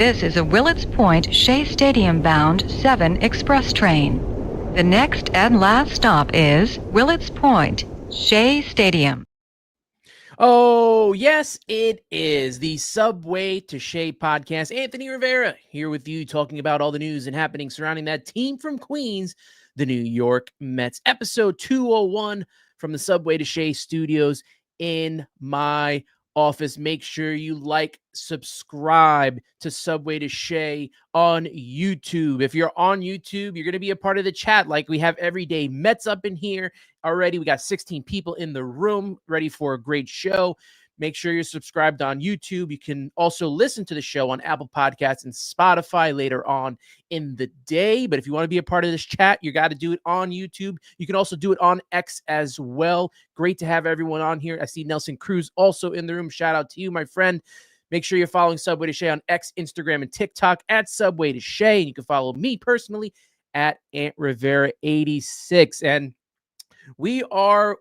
This is a Willets Point Shea Stadium bound 7 express train. The next and last stop is Willets Point, Shea Stadium. Oh, yes, it is the Subway to Shea podcast. Anthony Rivera here with you talking about all the news and happenings surrounding that team from Queens, the New York Mets. Episode 201 from the Subway to Shea studios in my office. Make sure you like, subscribe to Subway to Shea on YouTube. If you're on YouTube, you're going to be a part of the chat like we have every day. Mets up in here already. We got 16 people in the room ready for a great show. Make sure you're subscribed on YouTube. You can also listen to the show on Apple Podcasts and Spotify later on in the day. But if you want to be a part of this chat, you got to do it on YouTube. You can also do it on X as well. Great to have everyone on here. I see Nelson Cruz also in the room. Shout out to you, my friend. Make sure you're following Subway to Shea on X, Instagram, and TikTok at Subway to Shea. And you can follow me personally at Ant Rivera 86. And we are,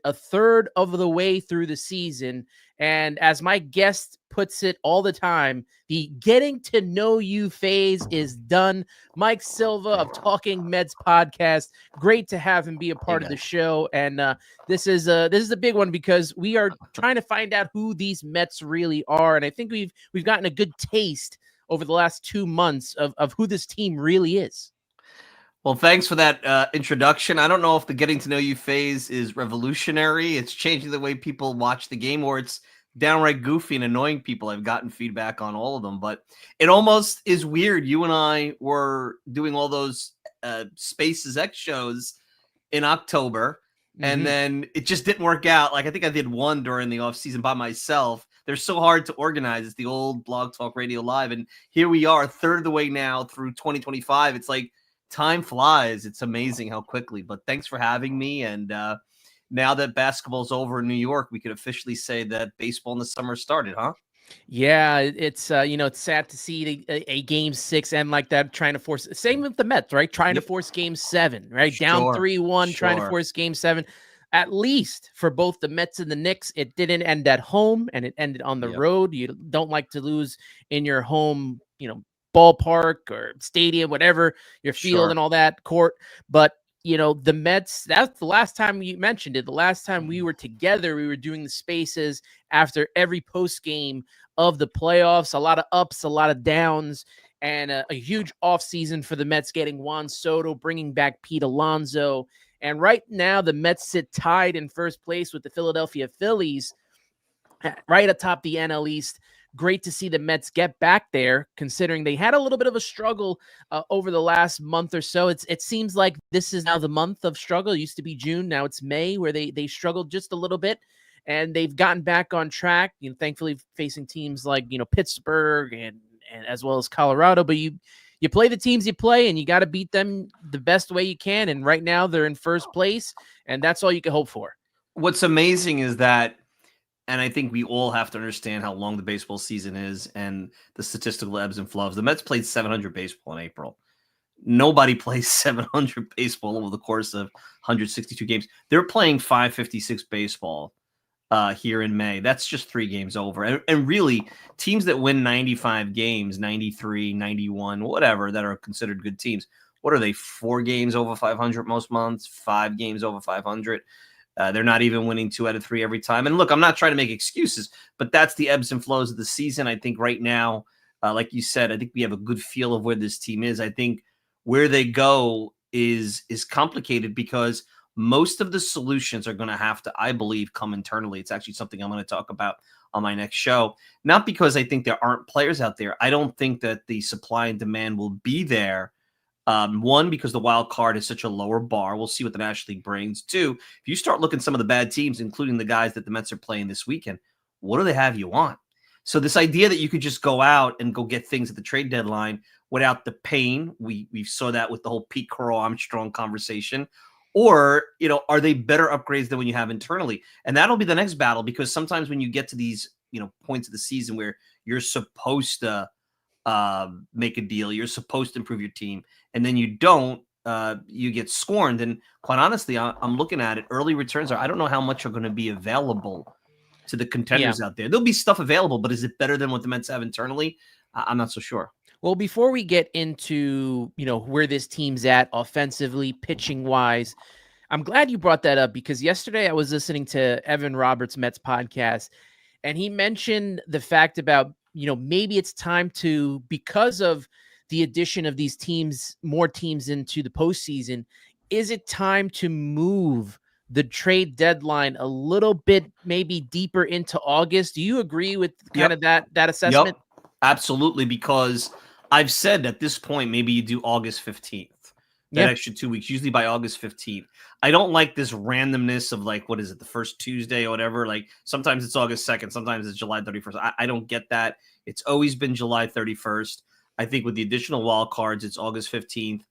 a third of the way through the season. And as my guest puts it all the time, the getting to know you phase is done. Mike Silva of Talking Mets podcast. Great to have him be a part of the show. And this is a big one because we are trying to find out who these Mets really are. And I think we've gotten a good taste over the last 2 months of who this team really is. Well, thanks for that introduction. I don't know if the getting to know you phase is revolutionary. It's changing the way people watch the game, or it's downright goofy and annoying people. I've gotten feedback on all of them, but it almost is weird. You and I were doing all those Spaces X shows in October, and then it just didn't work out. Like, I think I did one during the off season by myself. They're so hard to organize. It's the old Blog Talk Radio Live. And here we are, a third of the way now through 2025. It's like, time flies. It's amazing how quickly, but thanks for having me. And now that basketball's over in New York, we could officially say that baseball in the summer started, huh? Yeah, it's it's sad to see a game 6 end like that, trying to force. Same with the Mets, right? Trying to force game 7, right? Down 3-1, trying to force game 7. At least for both the Mets and the Knicks, it didn't end at home and it ended on the road. You don't like to lose in your home, ballpark or stadium, whatever your field and all that court. But the Mets, that's the last time you mentioned it. The last time we were together, we were doing the Spaces after every post game of the playoffs. A lot of ups, a lot of downs, and a huge offseason for the Mets, getting Juan Soto, bringing back Pete Alonso. And right now the Mets sit tied in first place with the Philadelphia Phillies right atop the NL East. Great to see the Mets get back there, considering they had a little bit of a struggle over the last month or so. It seems like this is now the month of struggle. It used to be June. Now it's May, where they struggled just a little bit, and they've gotten back on track, thankfully facing teams like, Pittsburgh and as well as Colorado. But you play the teams you play, and you got to beat them the best way you can. And right now they're in first place, and that's all you can hope for. What's amazing is that, and I think we all have to understand how long the baseball season is and the statistical ebbs and flows. The Mets played 700 baseball in April. Nobody plays 700 baseball over the course of 162 games. They're playing 556 baseball here in May. That's just 3 games over. And really, teams that win 95 games, 93, 91, whatever, that are considered good teams, what are they, 4 games over 500 most months, 5 games over 500? They're not even winning 2 out of 3 every time. And look, I'm not trying to make excuses, but that's the ebbs and flows of the season. I think right now, like you said, I think we have a good feel of where this team is. I think where they go is complicated because most of the solutions are going to have to, I believe, come internally. It's actually something I'm going to talk about on my next show. Not because I think there aren't players out there. I don't think that the supply and demand will be there. One, because the wild card is such a lower bar. We'll see what the National League brings. 2, if you start looking at some of the bad teams, including the guys that the Mets are playing this weekend, what do they have you want? So this idea that you could just go out and go get things at the trade deadline without the pain, we saw that with the whole Pete Carroll-Armstrong conversation, or, are they better upgrades than when you have internally? And that'll be the next battle, because sometimes when you get to these, points of the season where you're supposed to make a deal, you're supposed to improve your team, and then you don't, you get scorned. And quite honestly, I'm looking at it, early returns I don't know how much are going to be available to the contenders out there. There'll be stuff available, but is it better than what the Mets have internally? I'm not so sure. Well, before we get into, where this team's at offensively, pitching wise, I'm glad you brought that up because yesterday I was listening to Evan Roberts' Mets podcast, and he mentioned the fact about, maybe it's time to, because of the addition of these teams, more teams into the postseason, is it time to move the trade deadline a little bit, maybe deeper into August? Do you agree with kind Yep. of that assessment? Yep. Absolutely. Because I've said at this point, maybe you do August 15th. That Yeah. extra 2 weeks, usually by August 15th. I don't like this randomness of like, what is it, the first Tuesday or whatever? Like sometimes it's August 2nd, sometimes it's July 31st. I don't get that. It's always been July 31st. I think with the additional wild cards, it's August 15th.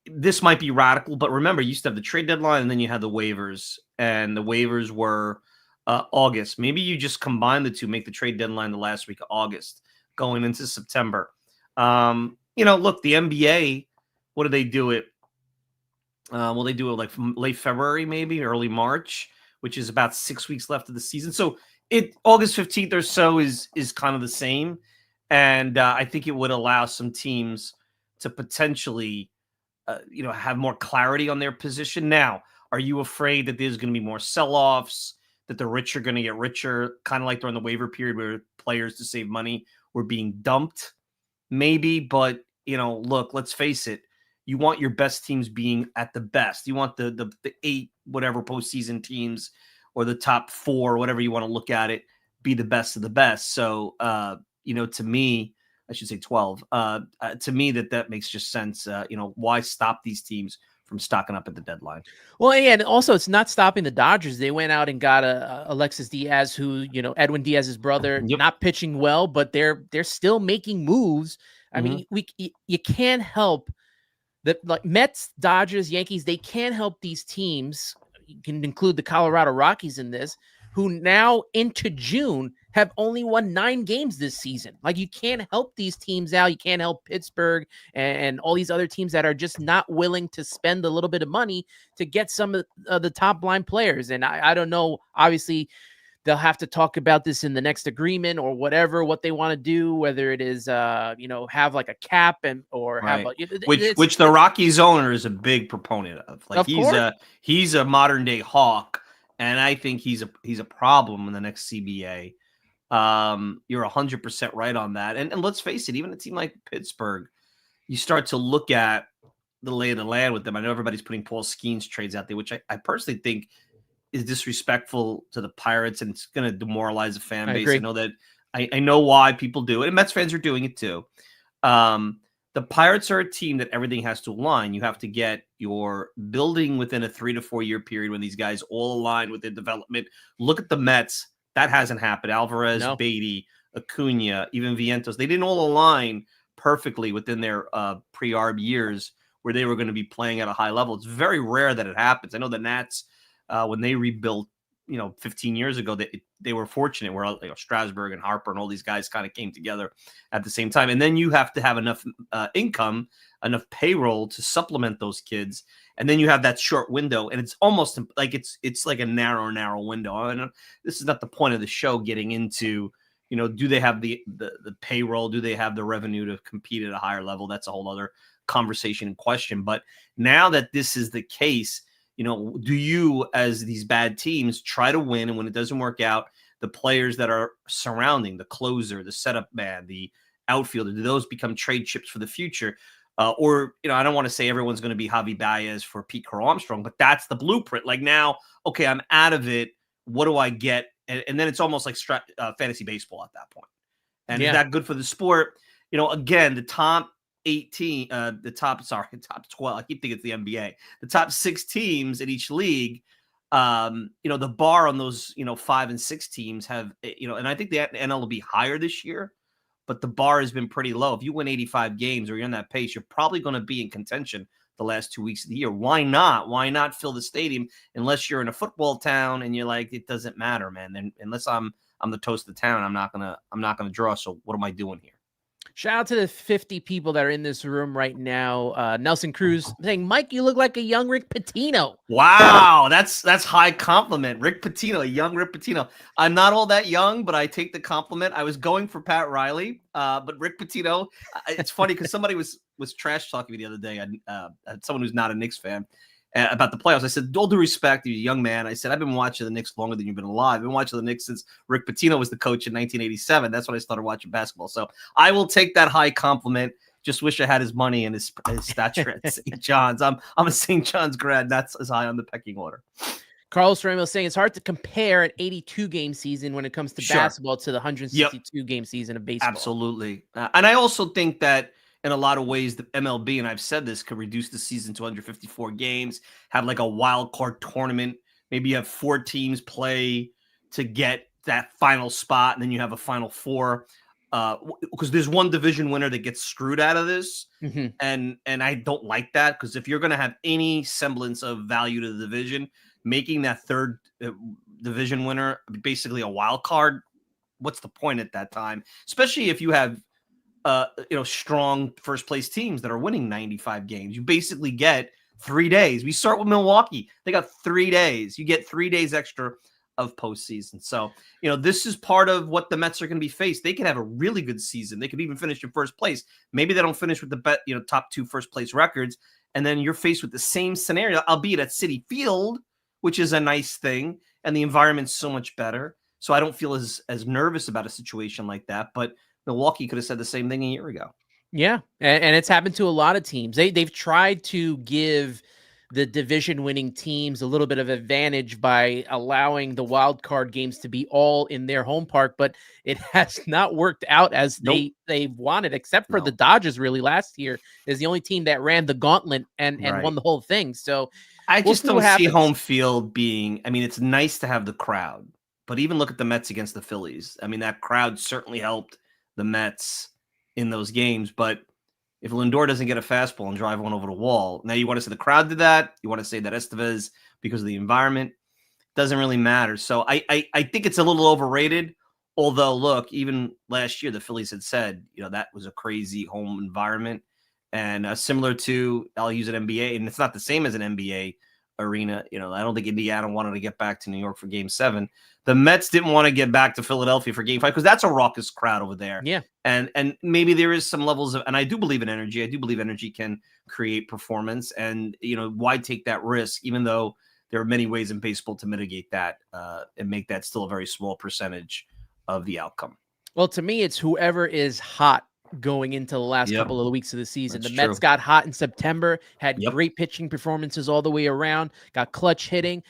This might be radical, but remember, you used to have the trade deadline and then you had the waivers, and the waivers were August. Maybe you just combine the two, make the trade deadline the last week of August going into September. Look, the NBA, what do they do it? Well, they do it like from late February, maybe early March, which is about 6 weeks left of the season. So August 15th or so is kind of the same. And I think it would allow some teams to potentially, have more clarity on their position. Now, are you afraid that there's going to be more sell-offs, that the rich are going to get richer, kind of like during the waiver period where players to save money were being dumped? Maybe, but look, let's face it. You want your best teams being at the best. You want the 8 whatever postseason teams or the top 4, whatever you want to look at it, be the best of the best. So, to me, I should say 12. To me, that makes just sense. Why stop these teams from stocking up at the deadline? Well, yeah, and also it's not stopping the Dodgers. They went out and got a Alexis Diaz, who, Edwin Diaz's brother, Yep. not pitching well, but they're still making moves. I mean, you can't help that, like Mets, Dodgers, Yankees. They can't help these teams. You can include the Colorado Rockies in this, who now into June have only won 9 games this season. Like, you can't help these teams out. You can't help Pittsburgh and all these other teams that are just not willing to spend a little bit of money to get some of the top line players. And I don't know, obviously they'll have to talk about this in the next agreement or whatever, what they want to do, whether it is, have like a cap or have Right. a, which the Rockies owner is a big proponent of. Like Of course. he's a modern day hawk, and I think he's a problem in the next CBA. You're 100% right on that. And let's face it, even a team like Pittsburgh, you start to look at the lay of the land with them. I know everybody's putting Paul Skeens trades out there, which I personally think is disrespectful to the Pirates, and it's going to demoralize the fan base. agree. I know that I know why people do it, and Mets fans are doing it too. The Pirates are a team that everything has to align. You have to get your building within a 3 to 4 year period when these guys all align with their development. Look at the Mets. That hasn't happened. Alvarez, No. Beatty, Acuna, even Vientos. They didn't all align perfectly within their pre-arb years where they were going to be playing at a high level. It's very rare that it happens. I know the Nats, when they rebuilt, 15 years ago, they were fortunate where Strasburg and Harper and all these guys kind of came together at the same time. And then you have to have enough income, enough payroll to supplement those kids. And then you have that short window, and it's almost like it's like a narrow window. I know this is not the point of the show, getting into, do they have the payroll? Do they have the revenue to compete at a higher level? That's a whole other conversation and question. But now that this is the case, do you, as these bad teams, try to win? And when it doesn't work out, the players that are surrounding the closer, the setup man, the outfielder, do those become trade chips for the future? Or, I don't want to say everyone's going to be Javi Baez for Pete Crow Armstrong, but that's the blueprint. Like, now, okay, I'm out of it. What do I get? And then it's almost like fantasy baseball at that point. And is that good for the sport? Again, the top 18, the top 12, I keep thinking it's the NBA, the top 6 teams in each league, the bar on those, 5 and 6 teams have, and I think the NL will be higher this year, but the bar has been pretty low. If you win 85 games or you're on that pace, you're probably going to be in contention the last 2 weeks of the year. Why not? Why not fill the stadium unless you're in a football town and you're like, it doesn't matter, man. And unless I'm the toast of the town, I'm not gonna draw. So what am I doing here? Shout out to the 50 people that are in this room right now. Nelson Cruz saying, Mike, you look like a young Rick Pitino. Wow, that's high compliment. Rick Pitino, young Rick Pitino. I'm not all that young, but I take the compliment. I was going for Pat Riley, but Rick Pitino. It's funny because somebody was trash talking me the other day. Someone who's not a Knicks fan about the playoffs. I said, all due respect, you're a young man. I said, I've been watching the Knicks longer than you've been alive. I've been watching the Knicks since Rick Pitino was the coach in 1987. That's when I started watching basketball. So I will take that high compliment. Just wish I had his money and his stature at St. John's. I'm a St. John's grad. That's as high on the pecking order. Carlos Ramos saying it's hard to compare an 82 game season when it comes to basketball to the 162 game season of baseball. Absolutely. And I also think that in a lot of ways, the MLB, and I've said this, could reduce the season to 154 games, have like a wild card tournament. Maybe you have 4 teams play to get that final spot, and then you have a final 4. Because there's one division winner that gets screwed out of this. Mm-hmm. And I don't like that, because if you're going to have any semblance of value to the division, making that third division winner basically a wild card, what's the point at that time? Especially if you have strong first place teams that are winning 95 games. You basically get 3 days. We start with Milwaukee. They got 3 days. You get 3 days extra of postseason. So, this is part of what the Mets are going to be faced. They could have a really good season. They could even finish in first place. Maybe they don't finish with the top 2 first place records. And then you're faced with the same scenario, albeit at Citi Field, which is a nice thing. And the environment's so much better. So I don't feel as nervous about a situation like that. But Milwaukee could have said the same thing a year ago. Yeah. And it's happened to a lot of teams. They've tried to give the division winning teams a little bit of advantage by allowing the wild card games to be all in their home park, but it has not worked out as they wanted, except for the Dodgers really last year is the only team that ran the gauntlet and won the whole thing. So I just don't see home field being, it's nice to have the crowd, but even look at the Mets against the Phillies. That crowd certainly helped the Mets in those games, but if Lindor doesn't get a fastball and drive one over the wall, now you want to say the crowd did that. You want to say that Estevez, because of the environment, doesn't really matter. So I think it's a little overrated. Although, look, even last year, the Phillies had said, that was a crazy home environment. And similar to, I'll use an NBA, and it's not the same as an NBA arena. I don't think Indiana wanted to get back to New York for Game 7. The Mets didn't want to get back to Philadelphia for Game 5 because that's a raucous crowd over there. Yeah. And maybe there is some levels of, and I do believe in energy. I do believe energy can create performance. And, why take that risk, even though there are many ways in baseball to mitigate that and make that still a very small percentage of the outcome. Well, to me, it's whoever is hot going into the last couple of the weeks of the season. That's the Mets got hot in September, had Yep. great pitching performances all the way around, got clutch hitting,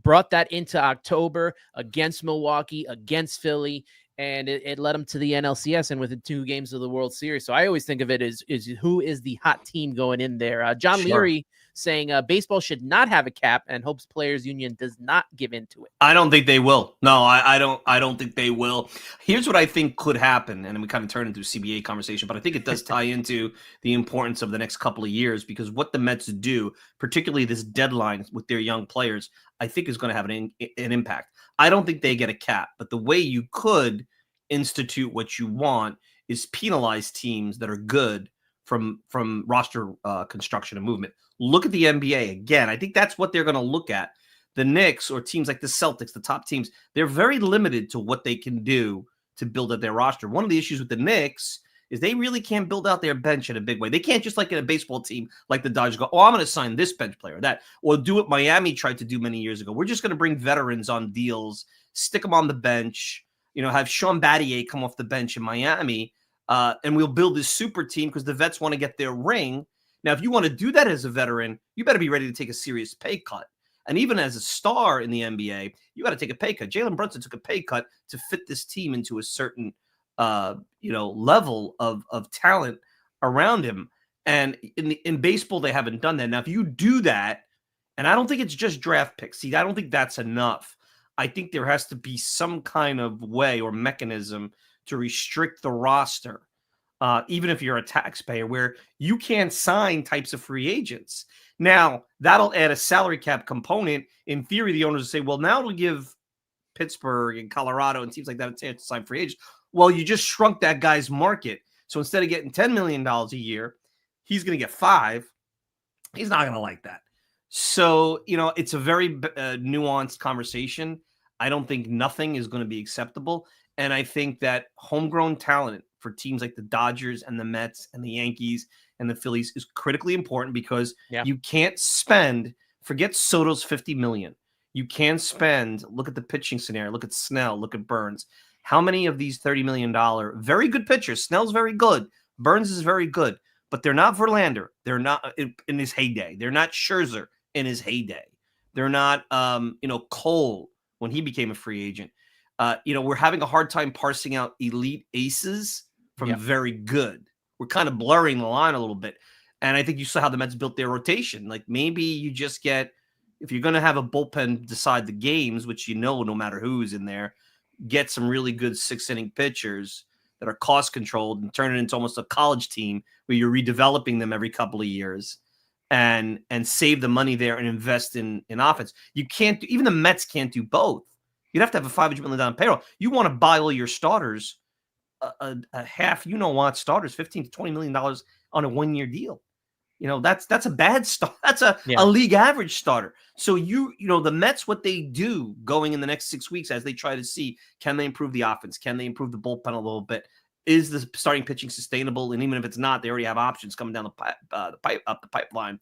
brought that into October against Milwaukee, against Philly, and it led them to the NLCS and within 2 games of the World Series. So I always think of it as who is the hot team going in there. John Leary saying baseball should not have a cap and hopes Players Union does not give into it. I don't think they will. No, I don't think they will. Here's what I think could happen, and we kind of turn into a CBA conversation, but I think it does tie into the importance of the next couple of years, because what the Mets do, particularly this deadline with their young players, I think is going to have an impact. I don't think they get a cap, but the way you could institute what you want is penalize teams that are good from roster construction and movement. Look at the NBA again. I think that's what they're going to look at. The Knicks or teams like the Celtics, the top teams, they're very limited to what they can do to build up their roster. One of the issues with the Knicks is they really can't build out their bench in a big way. They can't just like in a baseball team like the Dodgers go, I'm going to sign this bench player, that, or do what Miami tried to do many years ago. We're just going to bring veterans on deals, stick them on the bench, have Sean Battier come off the bench in Miami, and we'll build this super team because the vets want to get their ring. Now, if you want to do that as a veteran, you better be ready to take a serious pay cut. And even as a star in the NBA, you got to take a pay cut. Jalen Brunson took a pay cut to fit this team into a certain, level of talent around him. And in baseball, they haven't done that. Now, if you do that, and I don't think it's just draft picks. See, I don't think that's enough. I think there has to be some kind of way or mechanism to restrict the roster, even if you're a taxpayer, where you can't sign types of free agents. Now, that'll add a salary cap component. In theory, the owners will say, well, now it'll give Pittsburgh and Colorado and teams like that a chance to sign free agents. Well, you just shrunk that guy's market. So instead of getting $10 million a year, he's going to get 5. He's not going to like that. So, it's a very nuanced conversation. I don't think nothing is going to be acceptable. And I think that homegrown talent for teams like the Dodgers and the Mets and the Yankees and the Phillies is critically important because you can't spend, forget Soto's $50 million. You can spend, look at the pitching scenario, look at Snell, look at Burns. How many of these $30 million very good pitchers? Snell's very good. Burns is very good, but they're not Verlander. They're not in his heyday. They're not Scherzer in his heyday. They're not, Cole when he became a free agent. We're having a hard time parsing out elite aces from very good. We're kind of blurring the line a little bit. And I think you saw how the Mets built their rotation. Like maybe you just get, if you're going to have a bullpen decide the games, which no matter who's in there, get some really good 6-inning pitchers that are cost controlled and turn it into almost a college team where you're redeveloping them every couple of years and save the money there and invest in offense. You can't do, even the Mets can't do both. You'd have to have a $500 million payroll. You want to buy all your starters, a half, starters, $15 to $20 million on a 1-year deal. That's a bad start. That's a league average starter. So the Mets, what they do going in the next 6 weeks as they try to see, can they improve the offense? Can they improve the bullpen a little bit? Is the starting pitching sustainable? And even if it's not, they already have options coming down the pipeline.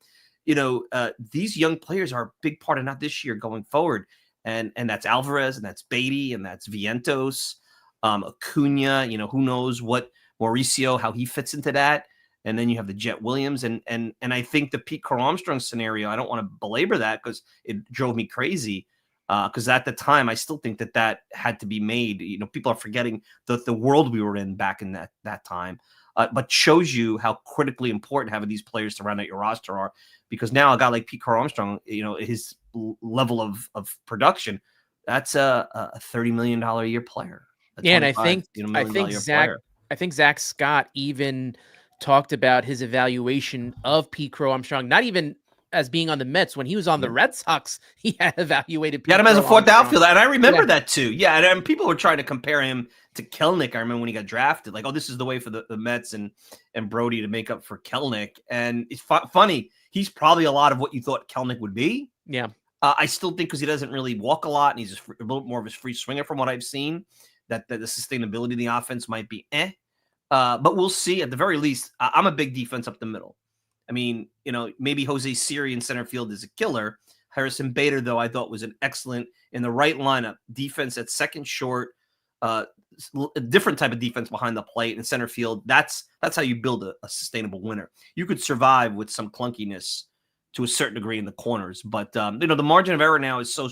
These young players are a big part of not this year going forward. And that's Alvarez, and that's Beatty, and that's Vientos, Acuna. Who knows what Mauricio, how he fits into that. And then you have the Jet Williams, and I think the Pete Crow Armstrong scenario, I don't want to belabor that because it drove me crazy. Because at the time, I still think that had to be made. People are forgetting the world we were in back in that time. But shows you how critically important having these players to round out your roster are. Because now a guy like Pete Crow Armstrong, his level of production, that's a $30 million a year player. And I think Zach Scott even talked about his evaluation of Pete Crow Armstrong, not even as being on the Mets. When he was on the Red Sox, he had evaluated Pete He had him as a fourth outfielder, and I remember that too. Yeah, and people were trying to compare him to Kelenic. I remember when he got drafted, like, oh, this is the way for the Mets and Brody to make up for Kelenic. And it's funny, he's probably a lot of what you thought Kelenic would be. Yeah. I still think because he doesn't really walk a lot, and he's a little more of a free swinger from what I've seen, that the sustainability of the offense might be but we'll see. At the very least, I'm a big defense up the middle. I mean, maybe Jose Siri in center field is a killer. Harrison Bader, though, I thought was an excellent in the right lineup. Defense at second short, a different type of defense behind the plate in center field. That's how you build a sustainable winner. You could survive with some clunkiness to a certain degree in the corners, but the margin of error now is so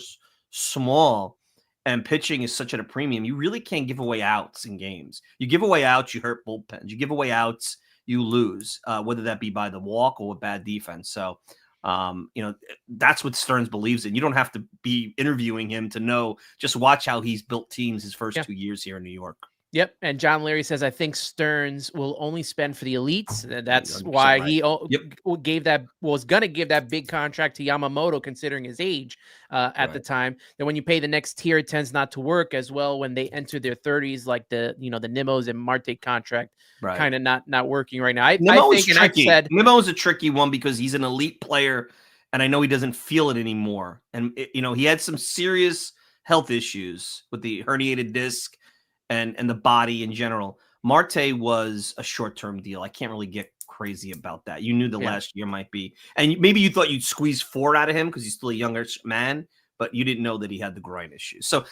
small. And pitching is such at a premium, you really can't give away outs in games. You give away outs, you hurt bullpens. You give away outs, you lose, whether that be by the walk or with bad defense. So, that's what Stearns believes in. You don't have to be interviewing him to know. Just watch how he's built teams his first 2 years here in New York. Yep. And John Larry says, I think Stearns will only spend for the elites. That's why he was going to give that big contract to Yamamoto, considering his age at the time. Then when you pay the next tier, it tends not to work as well when they enter their 30s, like the Nimmo's and Marte contract, kind of not working right now. Nimmo is tricky. Nimmo is a tricky one because he's an elite player, and I know he doesn't feel it anymore. And, he had some serious health issues with the herniated disc and the body in general. Marte was a short-term deal. I can't really get crazy about that. You knew the last year might be, and maybe you thought you'd squeeze 4 out of him because he's still a younger man, but you didn't know that he had the groin issues. So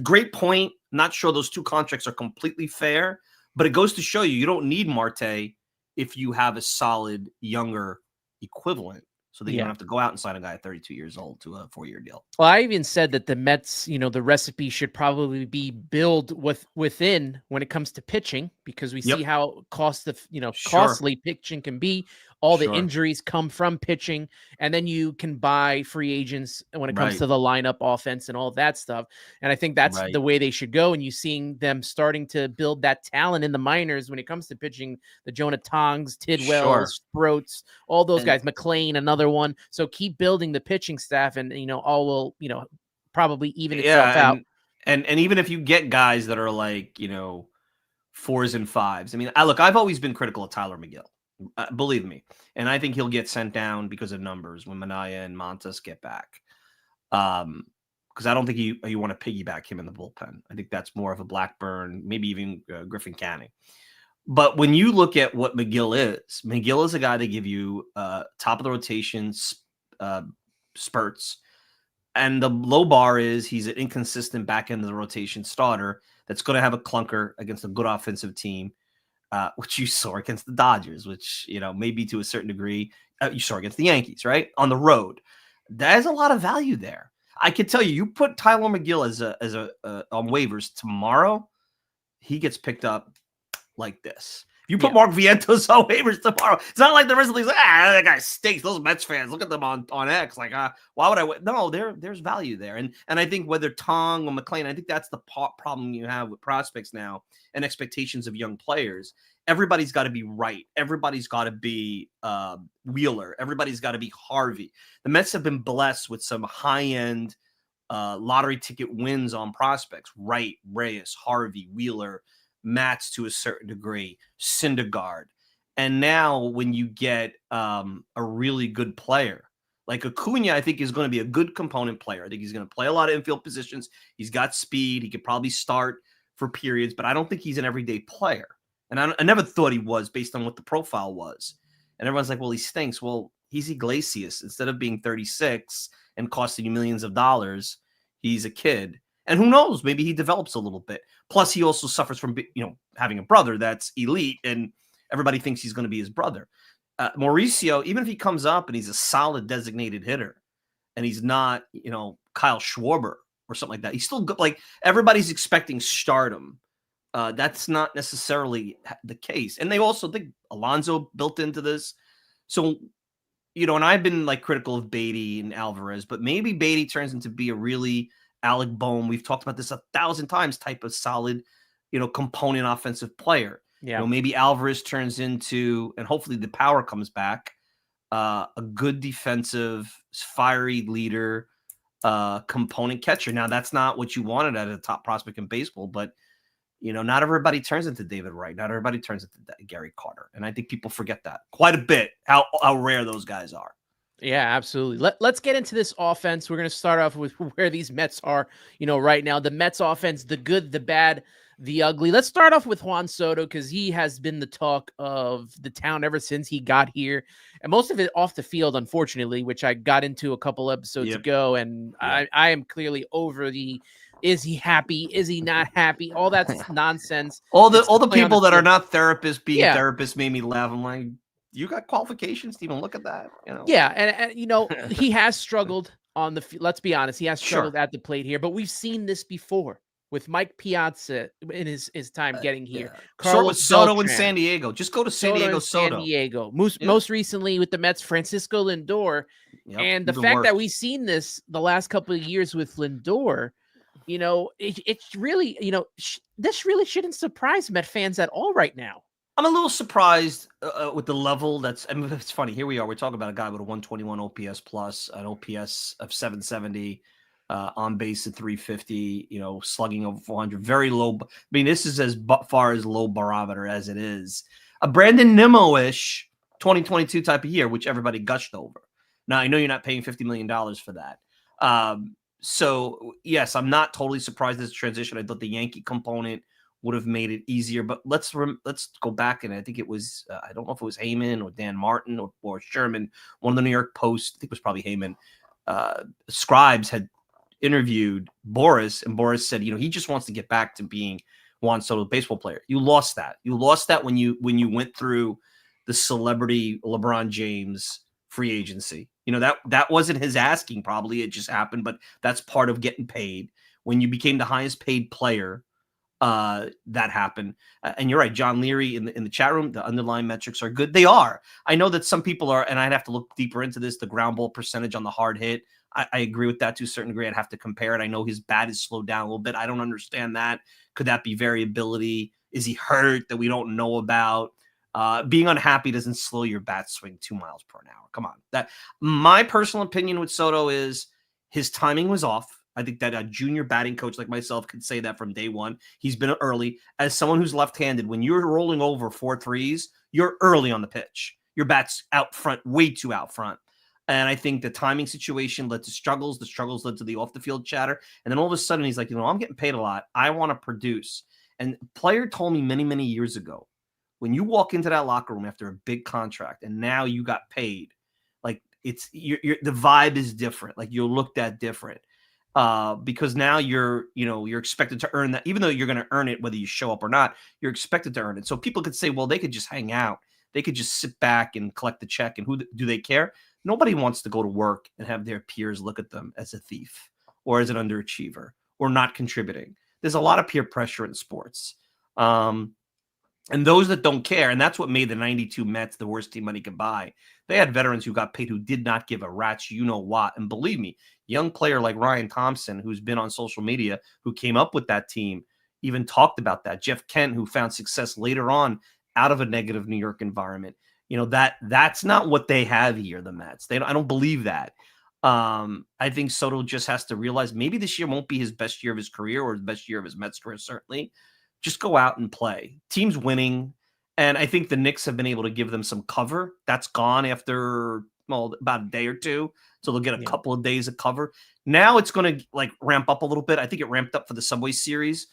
great point. Not sure those 2 contracts are completely fair, but it goes to show you don't need Marte if you have a solid younger equivalent. So that you don't have to go out and sign a guy at 32 years old to a 4-year deal. Well, I even said that the Mets, the recipe should probably be built within when it comes to pitching, because we see how costly pitching can be. All the injuries come from pitching, and then you can buy free agents when it comes to the lineup, offense, and all that stuff. And I think that's the way they should go. And you're seeing them starting to build that talent in the minors when it comes to pitching. The Jonah Tongs, Tidwell, Sproats, all those guys, McLean, another one. So keep building the pitching staff, and all will probably even itself out. And even if you get guys that are like 4s and 5s. I mean, I've always been critical of Tyler McGill. Believe me. And I think he'll get sent down because of numbers when Minaya and Montas get back. Because I don't think you want to piggyback him in the bullpen. I think that's more of a Blackburn, maybe even Griffin Canning. But when you look at what McGill is a guy to give you top of the rotation spurts. And the low bar is he's an inconsistent back end of the rotation starter that's going to have a clunker against a good offensive team, which you saw against the Dodgers, which, maybe to a certain degree, you saw against the Yankees, right? On the road. There's a lot of value there. I can tell you put Tyler McGill as a on waivers tomorrow, he gets picked up like this. If you put Mark Vientos on waivers tomorrow, it's not like the rest of these, that guy stinks. Those Mets fans, look at them on X. Like, why would I? No, there's value there. And I think whether Tong or McClain, I think that's the problem you have with prospects now and expectations of young players. Everybody's got to be right. Everybody's got to be Wheeler. Everybody's got to be Harvey. The Mets have been blessed with some high-end lottery ticket wins on prospects. Wright, Reyes, Harvey, Wheeler, Matz to a certain degree, Syndergaard. And now when you get a really good player, like Acuna, I think is going to be a good component player. I think he's going to play a lot of infield positions. He's got speed. He could probably start for periods, but I don't think he's an everyday player. And I never thought he was based on what the profile was. And everyone's like, well, he stinks. Well, he's Iglesias. Instead of being 36 and costing you millions of dollars, he's a kid. And who knows? Maybe he develops a little bit. Plus, he also suffers from, having a brother that's elite, and everybody thinks he's going to be his brother. Mauricio, even if he comes up and he's a solid designated hitter, and he's not, Kyle Schwarber or something like that, he's still good. Like, everybody's expecting stardom. That's not necessarily the case. And they also think Alonso built into this. So, and I've been like critical of Beatty and Alvarez, but maybe Beatty turns into be a really Alec Bohm, we've talked about this 1,000 times, type of solid, component offensive player. Yeah. Maybe Alvarez turns into, and hopefully the power comes back, a good defensive, fiery leader, component catcher. Now, that's not what you wanted at a top prospect in baseball, but, not everybody turns into David Wright. Not everybody turns into Gary Carter. And I think people forget that quite a bit, how rare those guys are. Yeah, absolutely. Let's get into this offense. We're going to start off with where these Mets are, right now. The Mets offense, the good, the bad, the ugly. Let's start off with Juan Soto because he has been the talk of the town ever since he got here. And most of it off the field, unfortunately, which I got into a couple episodes ago. And I am clearly over is he happy? Is he not happy? All that's nonsense. All the people that are not therapists being therapists made me laugh. I'm like, you got qualifications to even look at that, Yeah, and he has struggled on the. Let's be honest, he has struggled at the plate here. But we've seen this before with Mike Piazza in his time getting here. Carlos Soto in San Diego. Just go to San Diego. San Diego. Most recently with the Mets, Francisco Lindor, and the fact that we've seen this the last couple of years with Lindor. It's really, this really shouldn't surprise Met fans at all right now. I'm a little surprised with the level it's funny. Here we are. We're talking about a guy with a 121 OPS plus, an OPS of 770, on base at 350, slugging over 400, very low. I mean, this is as far as low barometer as it is. A Brandon Nimmo-ish 2022 type of year, which everybody gushed over. Now, I know you're not paying $50 million for that. So, yes, I'm not totally surprised at this transition. I thought the Yankee component would have made it easier, but let's go back, and I think it was I don't know if it was Heyman or Dan Martin or Sherman, one of the New York Post, I think it was probably Heyman. Scribes had interviewed Boris, and Boris said, he just wants to get back to being Juan Soto, baseball player. You lost that. You lost that when you went through the celebrity LeBron James free agency. That wasn't his asking, probably. It just happened, but that's part of getting paid. When you became the highest paid player, that happened. And you're right, John Leary in the chat room, the underlying metrics are good. They are. I know that some people are, and I'd have to look deeper into this, the ground ball percentage on the hard hit. I agree with that to a certain degree. I'd have to compare it. I know his bat is slowed down a little bit. I don't understand that. Could that be variability? Is he hurt that we don't know about? Being unhappy doesn't slow your bat swing 2 miles per hour. Come on. My personal opinion with Soto is his timing was off. I think that a junior batting coach like myself could say that from day one. He's been early. As someone who's left-handed, when you're rolling over 4 threes, you're early on the pitch. Your bat's out front, way too out front. And I think the timing situation led to struggles. The struggles led to the off-the-field chatter. And then all of a sudden, he's like, I'm getting paid a lot. I want to produce. And a player told me many, many years ago, when you walk into that locker room after a big contract and now you got paid, like it's the vibe is different. Like you're looked at different. Because now you're expected to earn that, even though you're going to earn it whether you show up or not. You're expected to earn it. So people could say, well, they could just hang out, they could just sit back and collect the check, and who do they care? Nobody wants to go to work and have their peers look at them as a thief or as an underachiever or not contributing. There's a lot of peer pressure in sports, and those that don't care, and that's what made the '92 Mets the worst team money could buy. They had veterans who got paid who did not give a rat's what. And believe me, young player like Ryan Thompson, who's been on social media, who came up with that team, even talked about that. Jeff Kent, who found success later on out of a negative New York environment. That's not what they have here, the Mets. I don't believe that. I think Soto just has to realize maybe this year won't be his best year of his career or his best year of his Mets career, certainly. Just go out and play. Team's winning. And I think the Knicks have been able to give them some cover. That's gone after about a day or two. So they'll get a couple of days of cover. Now it's going to ramp up a little bit. I think it ramped up for the Subway Series.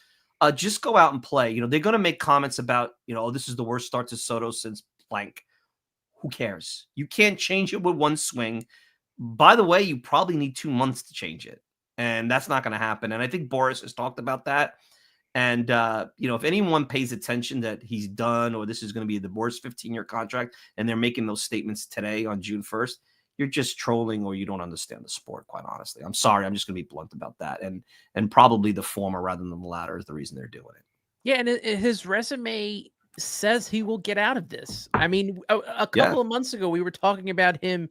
Just go out and play. They're going to make comments about, this is the worst start to Soto since blank. Who cares? You can't change it with one swing. By the way, you probably need 2 months to change it. And that's not going to happen. And I think Boris has talked about that. And, if anyone pays attention that he's done or this is going to be the Boris 15-year contract and they're making those statements today on June 1st, you're just trolling or you don't understand the sport, quite honestly. I'm sorry. I'm just going to be blunt about that. And probably the former rather than the latter is the reason they're doing it. Yeah, and his resume says he will get out of this. I mean, a couple of months ago, we were talking about him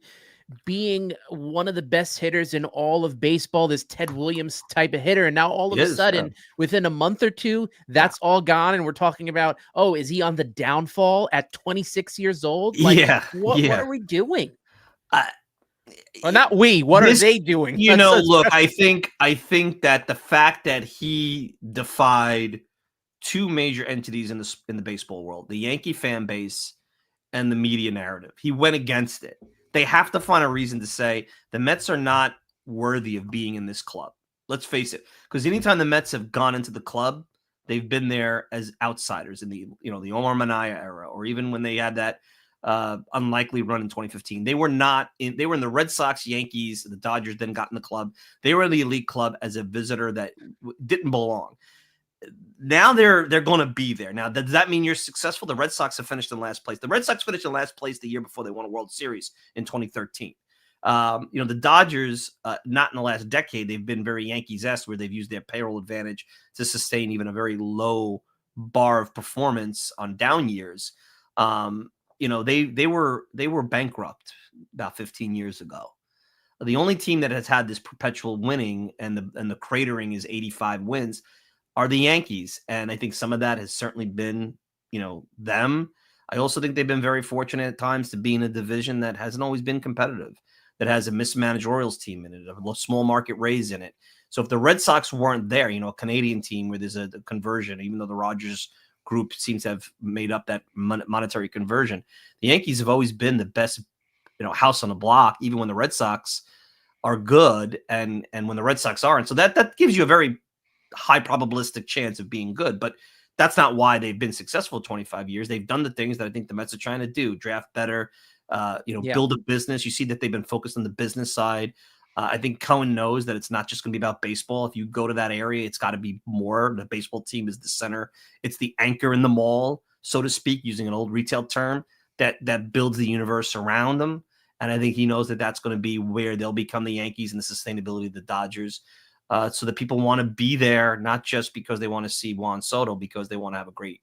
being one of the best hitters in all of baseball, this Ted Williams type of hitter. And now all of a sudden, within a month or two, that's all gone. And we're talking about, is he on the downfall at 26 years old? Like, what are we doing? Well, not we. What are they doing? Look, I think that the fact that he defied two major entities in the baseball world, the Yankee fan base and the media narrative, he went against it. They have to find a reason to say the Mets are not worthy of being in this club. Let's face it, because anytime the Mets have gone into the club, they've been there as outsiders in the Omar Minaya era, or even when they had that unlikely run in 2015. They were not in. They were in the Red Sox, Yankees, the Dodgers. Then got in the club. They were in the elite club as a visitor that didn't belong. Now they're going to be there. Now, does that mean you're successful? The Red Sox have finished in last place. The Red Sox finished in last place the year before they won a World Series in 2013. The Dodgers, not in the last decade, they've been very Yankees-esque, where they've used their payroll advantage to sustain even a very low bar of performance on down years. They were bankrupt about 15 years ago. The only team that has had this perpetual winning and the cratering is 85 wins are the Yankees. And I think some of that has certainly been, them. I also think they've been very fortunate at times to be in a division that hasn't always been competitive, that has a mismanaged Orioles team in it, a small market Rays in it. So if the Red Sox weren't there, a Canadian team where there's a conversion, even though the Rogers group seems to have made up that monetary conversion, the Yankees have always been the best, house on the block, even when the Red Sox are good and when the Red Sox aren't. So that gives you a very high probabilistic chance of being good, but that's not why they've been successful 25 years. They've done the things that I think the Mets are trying to do: draft better, build a business. You see that they've been focused on the business side. I think Cohen knows that it's not just going to be about baseball. If you go to that area, it's got to be more. The baseball team is the center. It's the anchor in the mall, so to speak, using an old retail term that builds the universe around them. And I think he knows that that's going to be where they'll become the Yankees and the sustainability of the Dodgers. So that people want to be there, not just because they want to see Juan Soto, because they want to have a great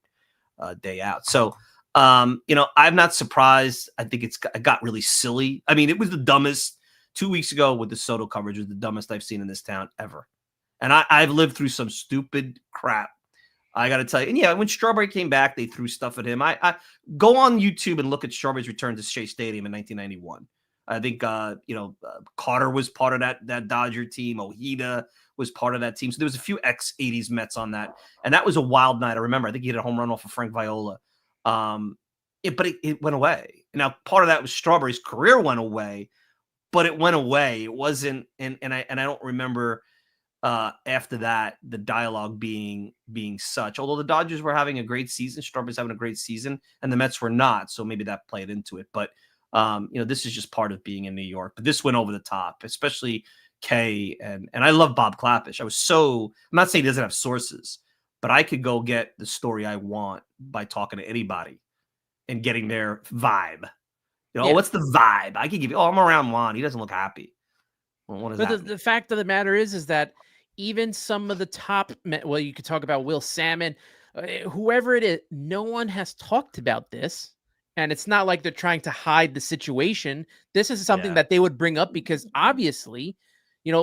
day out. So, I'm not surprised. I think it got really silly. I mean, it was the dumbest 2 weeks ago with the Soto coverage was the dumbest I've seen in this town ever. And I've lived through some stupid crap. I got to tell you. And when Strawberry came back, they threw stuff at him. I go on YouTube and look at Strawberry's return to Shea Stadium in 1991. I think, Carter was part of that Dodger team. Ojeda was part of that team. So there was a few ex-80s Mets on that. And that was a wild night. I remember, I think he hit a home run off of Frank Viola. But it went away. Now, part of that was Strawberry's career went away, but it went away. It wasn't, and I don't remember after that the dialogue being such. Although the Dodgers were having a great season, Strawberry's having a great season, and the Mets were not. So maybe that played into it. But this is just part of being in New York. But this went over the top, especially Kay, and I love Bob Clappish. I'm not saying he doesn't have sources, but I could go get the story I want by talking to anybody and getting their vibe. What's the vibe? I could give you, I'm around Juan. He doesn't look happy. Well, what is that? But the fact of the matter is that even some of the top, well, you could talk about Will Salmon, whoever it is, no one has talked about this. And it's not like they're trying to hide the situation. This is something that they would bring up because obviously,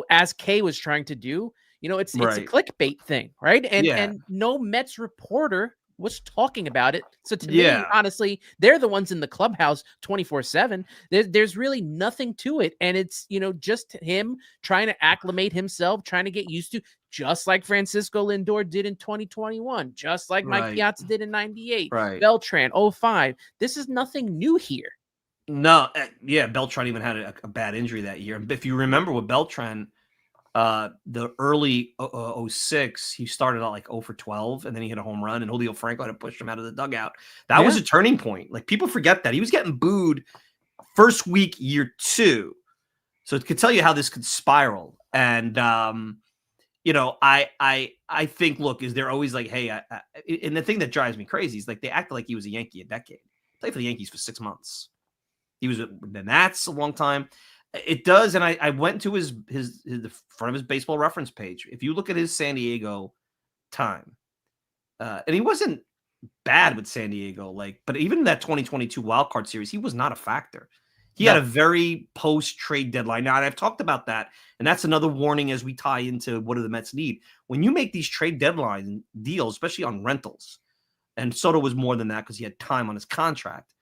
as Kay was trying to do, it's a clickbait thing, right? And no Mets reporter was talking about it. So to me, honestly, they're the ones in the clubhouse 24/7. There's really nothing to it. And it's, just him trying to acclimate himself, trying to get used to, just like Francisco Lindor did in 2021, just like Mike Piazza did in 98, Beltran, 05. This is nothing new here. No, Beltran even had a bad injury that year. If you remember with Beltran, the early 06, he started out like 0 for 12, and then he hit a home run, and Julio Franco had to push him out of the dugout. That was a turning point. Like, people forget that. He was getting booed first week, year 2. So it could tell you how this could spiral. And, I think, look, is they're always like, hey, and the thing that drives me crazy is like they acted like he was a Yankee a decade. Played for the Yankees for 6 months. He was with the Nats a long time. It does, and I went to the front of his baseball reference page. If you look at his San Diego time, and he wasn't bad with San Diego, but even in that 2022 wild card series, he was not a factor. He had a very post-trade deadline. Now, I've talked about that, and that's another warning as we tie into what do the Mets need. When you make these trade deadline deals, especially on rentals, and Soto was more than that because he had time on his contract,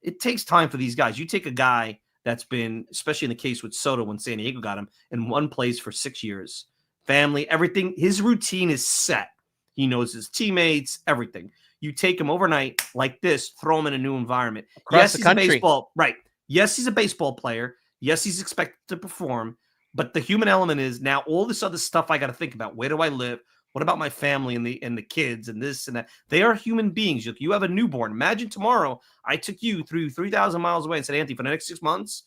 it takes time for these guys. You take a guy that's been, especially in the case with Soto when San Diego got him, in one place for 6 years. Family, everything. His routine is set. He knows his teammates, everything. You take him overnight like this, throw him in a new environment. Across the country. He's a baseball, right. Yes, he's a baseball player. Yes, he's expected to perform. But the human element is now all this other stuff I got to think about. Where do I live? What about my family and the kids and this and that? They are human beings. You have a newborn. Imagine tomorrow I took you through 3,000 miles away and said, Anthony, for the next 6 months,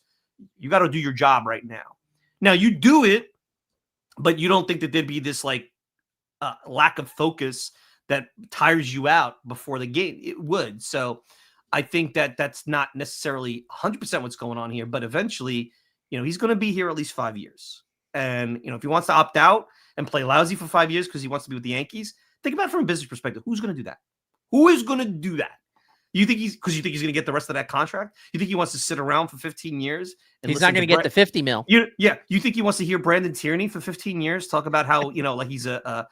you got to do your job right now. Now, you do it, but you don't think that there'd be this lack of focus that tires you out before the game. It would. So I think that that's not necessarily 100% what's going on here, but eventually, he's going to be here at least 5 years. And, if he wants to opt out and play lousy for 5 years because he wants to be with the Yankees, think about it from a business perspective. Who's going to do that? Who is going to do that? You think he's going to get the rest of that contract? You think he wants to sit around for 15 years? And he's not going to get the 50 mil. You think he wants to hear Brandon Tierney for 15 years talk about how, like he's a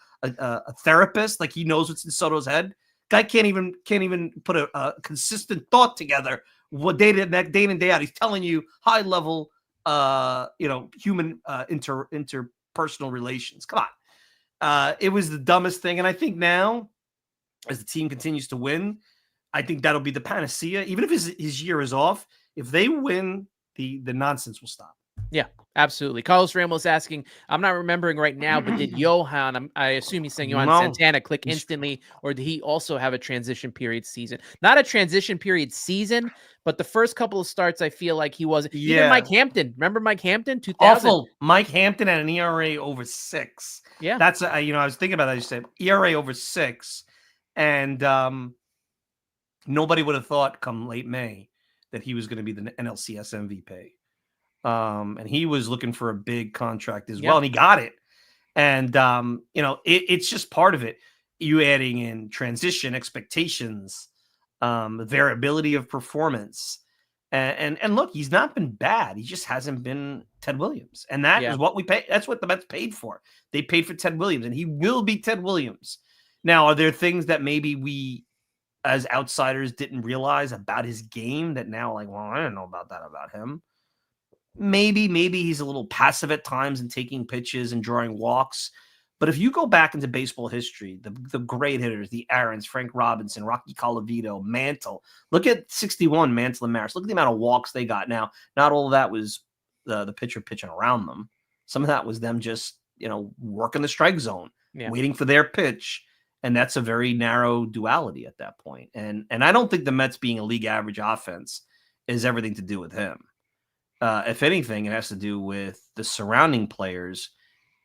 therapist, like he knows what's in Soto's head? Guy can't even put a consistent thought together. What day in and day out, he's telling you high level, human interpersonal relations. Come on. It was the dumbest thing. And I think now, as the team continues to win, I think that'll be the panacea. Even if his year is off, if they win, the nonsense will stop. Yeah, absolutely. Carlos Ramos asking, I'm not remembering right now, but did Johan, I assume he's saying Johan Santana click instantly, or did he also have a transition period season? Not a transition period season, but the first couple of starts, I feel like he wasn't. Yeah. Even Mike Hampton. Remember Mike Hampton? 2000. Awful. Mike Hampton had an ERA over 6. Yeah. That's, I was thinking about that. You said ERA over 6. And nobody would have thought come late May that he was going to be the NLCS MVP. And he was looking for a big contract as well, and he got it. And, it's just part of it. You adding in transition expectations, variability of performance. And look, he's not been bad. He just hasn't been Ted Williams. And that is what we pay. That's what the Mets paid for. They paid for Ted Williams, and he will be Ted Williams. Now, are there things that maybe we as outsiders didn't realize about his game that now, I didn't know about that about him? maybe he's a little passive at times and taking pitches and drawing walks. But if you go back into baseball history, the great hitters, the Aarons, Frank Robinson, Rocky Colavito, Mantle, look at 61, Mantle and Maris. Look at the amount of walks they got. Now, not all of that was the pitcher pitching around them. Some of that was them just, working the strike zone, waiting for their pitch. And that's a very narrow duality at that point. And I don't think the Mets being a league average offense is everything to do with him. If anything, it has to do with the surrounding players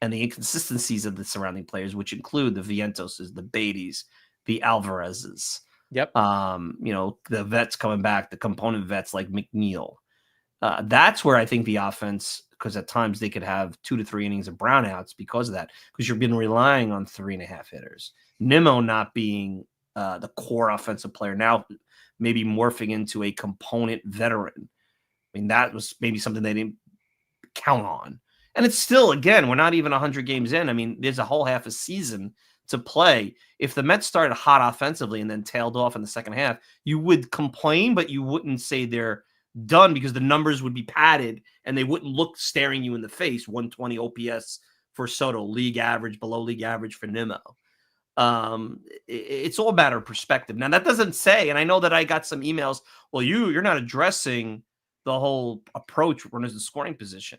and the inconsistencies of the surrounding players, which include the Vientoses, the Beatties, the Alvarezes. Yep. The vets coming back, the component vets like McNeil. That's where I think the offense, because at times they could have 2 to 3 innings of brownouts because of that, because you've been relying on 3.5 hitters. Nimmo not being the core offensive player, now maybe morphing into a component veteran. I mean, that was maybe something they didn't count on. And it's still, again, we're not even 100 games in. I mean, there's a whole half a season to play. If the Mets started hot offensively and then tailed off in the second half, you would complain, but you wouldn't say they're done because the numbers would be padded and they wouldn't look staring you in the face. 120 OPS for Soto, league average, below league average for Nimmo. It's all a matter of perspective. Now, that doesn't say, and I know that I got some emails, well, you're not addressing the whole approach runners in scoring position.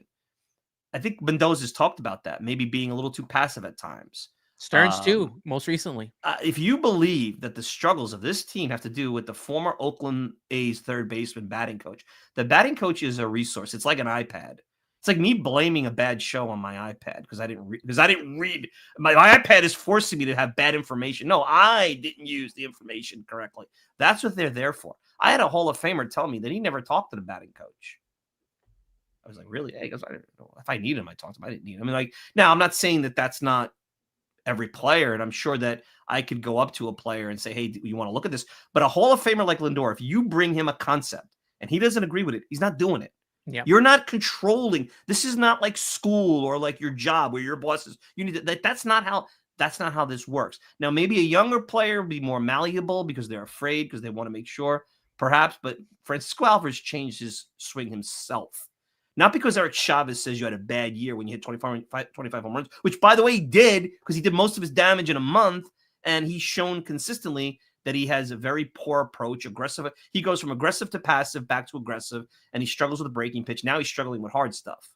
I think Mendoza's talked about that, maybe being a little too passive at times. Stearns too, most recently. If you believe that the struggles of this team have to do with the former Oakland A's third baseman batting coach, the batting coach is a resource. It's like an iPad. It's like me blaming a bad show on my iPad because I didn't read. My iPad is forcing me to have bad information. No, I didn't use the information correctly. That's what they're there for. I had a Hall of Famer tell me that he never talked to the batting coach. I was like, really? Hey, because I didn't know. If I need him, I talked to him. I didn't need him. I mean, now I'm not saying that that's not every player, and I'm sure that I could go up to a player and say, hey, do you want to look at this? But a Hall of Famer like Lindor, if you bring him a concept and he doesn't agree with it, he's not doing it. Yeah. You're not controlling. This is not like school or like your job where your bosses. You need to, that's not how this works. Now, maybe a younger player would be more malleable because they're afraid, because they want to make sure, perhaps. But Francisco Alvarez changed his swing himself. Not because Eric Chavez says you had a bad year when you hit 25 home runs, which, by the way, he did, because he did most of his damage in a month, and he's shown consistently that he has a very poor approach, aggressive. He goes from aggressive to passive, back to aggressive, and he struggles with a breaking pitch. Now he's struggling with hard stuff.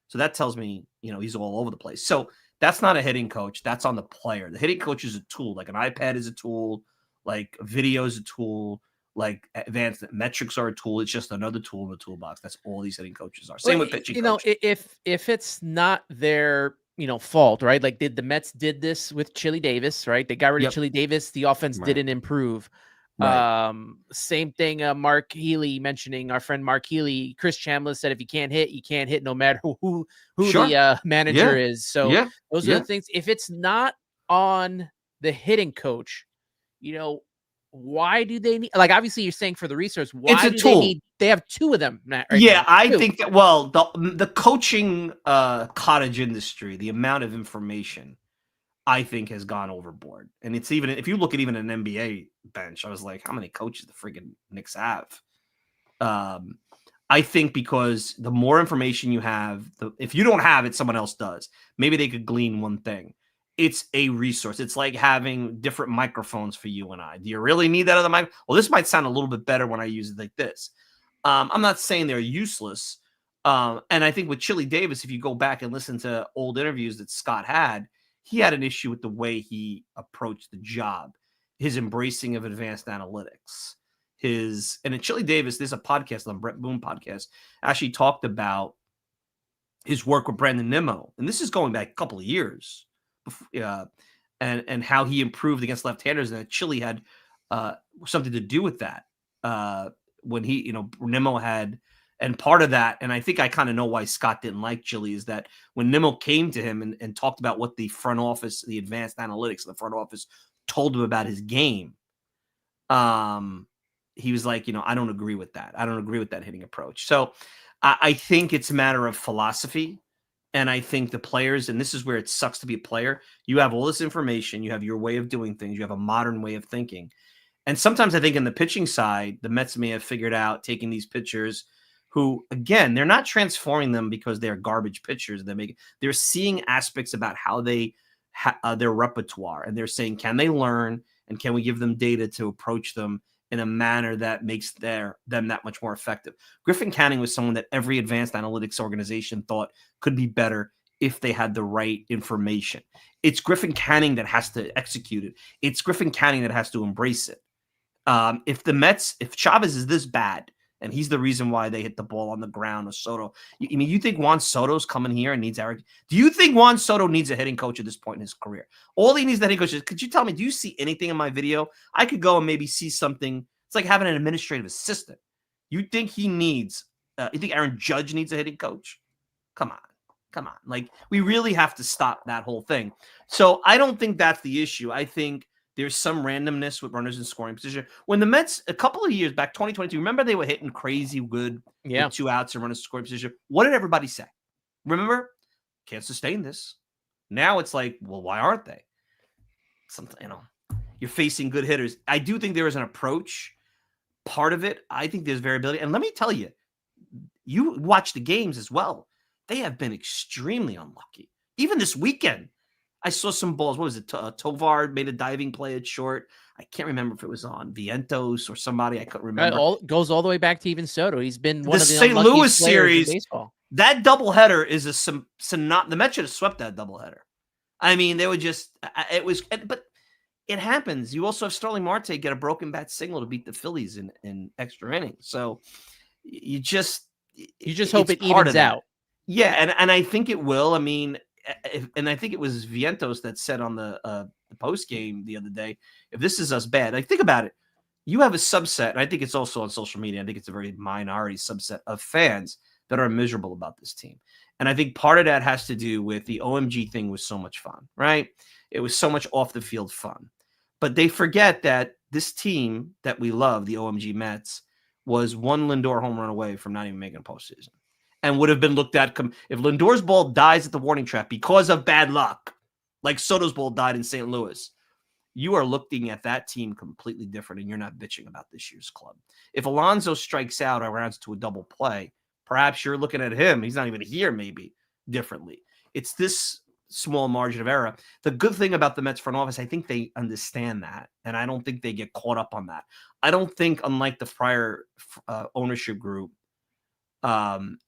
So that tells me, he's all over the place. So that's not a hitting coach. That's on the player. The hitting coach is a tool. Like an iPad is a tool, like video is a tool, like advanced metrics are a tool. It's just another tool in the toolbox. That's all these hitting coaches are. Same with pitching coaches. If it's not their fault, right? Like the Mets did this with Chili Davis, right? They got rid of Chili Davis. The offense didn't improve. Right. Same thing. Mark Healy mentioning our friend Mark Healy. Chris Chambliss said, if you can't hit no matter who the manager is. So those are the things. If it's not on the hitting coach, why do they need, like, obviously you're saying for the resource, why they have two of them right now? I think that, well, the coaching cottage industry, the amount of information, I think, has gone overboard. And it's even, if you look at even an NBA bench, I was like, how many coaches the friggin' Knicks have? I think because the more information you have, if you don't have it, someone else does. Maybe they could glean one thing. It's a resource. It's like having different microphones for you and I. Do you really need that other mic? Well, this might sound a little bit better when I use it like this. I'm not saying they're useless. And I think with Chili Davis, if you go back and listen to old interviews that Scott had, he had an issue with the way he approached the job, his embracing of advanced analytics. And in Chili Davis, there's a podcast on Brett Boone podcast, actually talked about his work with Brandon Nimmo. And this is going back a couple of years. And how he improved against left-handers, and that Chili had something to do with that. When he, Nimmo had, and part of that, and I think I kind of know why Scott didn't like Chili, is that when Nimmo came to him and talked about what the front office, the advanced analytics of the front office told him about his game, he was like, I don't agree with that. I don't agree with that hitting approach. So I think it's a matter of philosophy. And I think the players, and this is where it sucks to be a player, you have all this information, you have your way of doing things, you have a modern way of thinking. And sometimes I think in the pitching side, the Mets may have figured out taking these pitchers who, again, they're not transforming them because they're garbage pitchers. They're seeing aspects about how they their repertoire, and they're saying, can they learn, and can we give them data to approach them in a manner that makes them that much more effective. Griffin Canning was someone that every advanced analytics organization thought could be better if they had the right information. It's Griffin Canning that has to execute it. It's Griffin Canning that has to embrace it. If Chavez is this bad, and he's the reason why they hit the ball on the ground with Soto, you think Juan Soto's coming here and needs Eric? Do you think Juan Soto needs a hitting coach at this point in his career? All he needs, that hitting coach, is, could you tell me, do you see anything in my video? I could go and maybe see something. It's like having an administrative assistant. You think he needs, you think Aaron Judge needs a hitting coach? Come on. Like, we really have to stop that whole thing. So I don't think that's the issue. I think there's some randomness with runners in scoring position. When the Mets, a couple of years back, 2022, remember they were hitting crazy good with 2 outs and runners in scoring position. What did everybody say? Remember? Can't sustain this. Now it's like, well, why aren't they? Something, you're facing good hitters. I do think there is an approach. Part of it, I think there's variability. And let me tell you, you watch the games as well. They have been extremely unlucky. Even this weekend, I saw some balls. What was it? Tovar made a diving play at short. I can't remember if it was on Vientos or somebody. I couldn't remember. Goes all the way back to even Soto. He's been one of the St. Louis series. In baseball. That doubleheader is the Mets should have swept that doubleheader. I mean, they would just. It was, but it happens. You also have Starling Marte get a broken bat single to beat the Phillies in extra innings. So you just hope it evens out. Yeah, and I think it will. I mean. And I think it was Vientos that said on the post game the other day, if this is us bad, like, think about it. You have a subset, and I think it's also on social media. I think it's a very minority subset of fans that are miserable about this team. And I think part of that has to do with the OMG thing was so much fun, right? It was so much off the field fun. But they forget that this team that we love, the OMG Mets, was one Lindor home run away from not even making a postseason. And would have been looked at if Lindor's ball dies at the warning track because of bad luck, like Soto's ball died in St. Louis. You are looking at that team completely different, and you're not bitching about this year's club. If Alonso strikes out or rounds to a double play, perhaps you're looking at him. He's not even here, maybe differently. It's this small margin of error. The good thing about the Mets front office, I think they understand that, and I don't think they get caught up on that. I don't think, unlike the prior ownership group,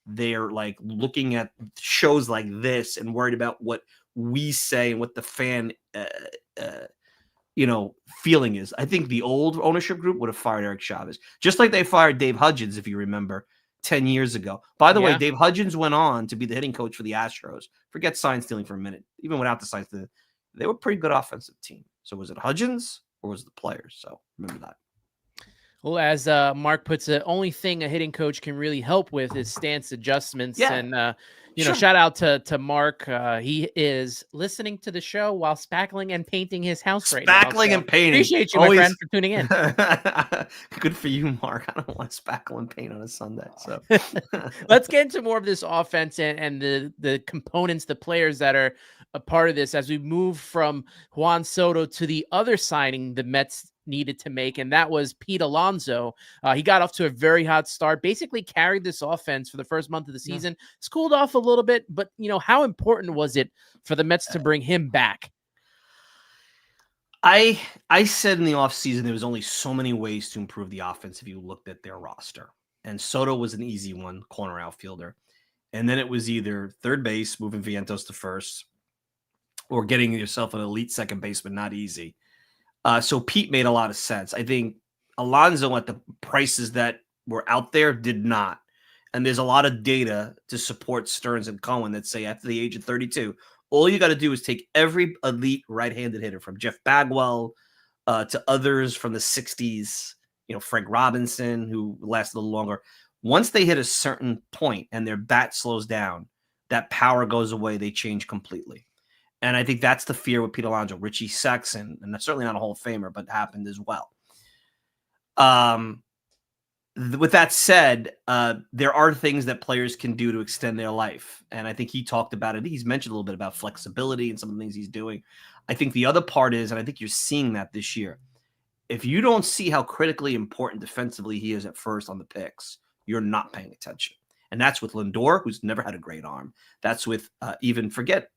they're like looking at shows like this and worried about what we say and what the fan feeling is. I think the old ownership group would have fired Eric Chavez, just like they fired Dave Hudgens, if you remember, 10 years ago. By the way, Dave Hudgens went on to be the hitting coach for the Astros. Forget sign stealing for a minute. Even without the sign stealing, they were a pretty good offensive team. So was it Hudgens or was it the players? So remember that. Well, as Mark puts it, only thing a hitting coach can really help with is stance adjustments. Yeah. And, shout out to Mark. He is listening to the show while spackling and painting his house right now. Spackling and painting. Appreciate you, my friend, for tuning in. Good for you, Mark. I don't want to spackle and paint on a Sunday. So let's get into more of this offense and the components, the players that are a part of this as we move from Juan Soto to the other signing the Mets needed to make, and that was Pete Alonso. He got off to a very hot start, basically carried this offense for the first month of the season. It's cooled off a little bit, but how important was it for the Mets to bring him back? I said in the offseason there was only so many ways to improve the offense if you looked at their roster, and Soto was an easy one, corner outfielder, and then it was either third base, moving Vientos to first, or getting yourself an elite second baseman, not easy. So Pete made a lot of sense. I think Alonso at the prices that were out there did not. And there's a lot of data to support Stearns and Cohen that say after the age of 32, all you got to do is take every elite right-handed hitter from Jeff Bagwell to others from the 60s, Frank Robinson, who lasted a little longer. Once they hit a certain point and their bat slows down, that power goes away. They change completely. And I think that's the fear with Pete Alonso, Richie Sexson, and that's certainly not a Hall of Famer, but happened as well. With that said, there are things that players can do to extend their life. And I think he talked about it. He's mentioned a little bit about flexibility and some of the things he's doing. I think the other part is, and I think you're seeing that this year, if you don't see how critically important defensively he is at first on the picks, you're not paying attention. And that's with Lindor, who's never had a great arm. That's with even forget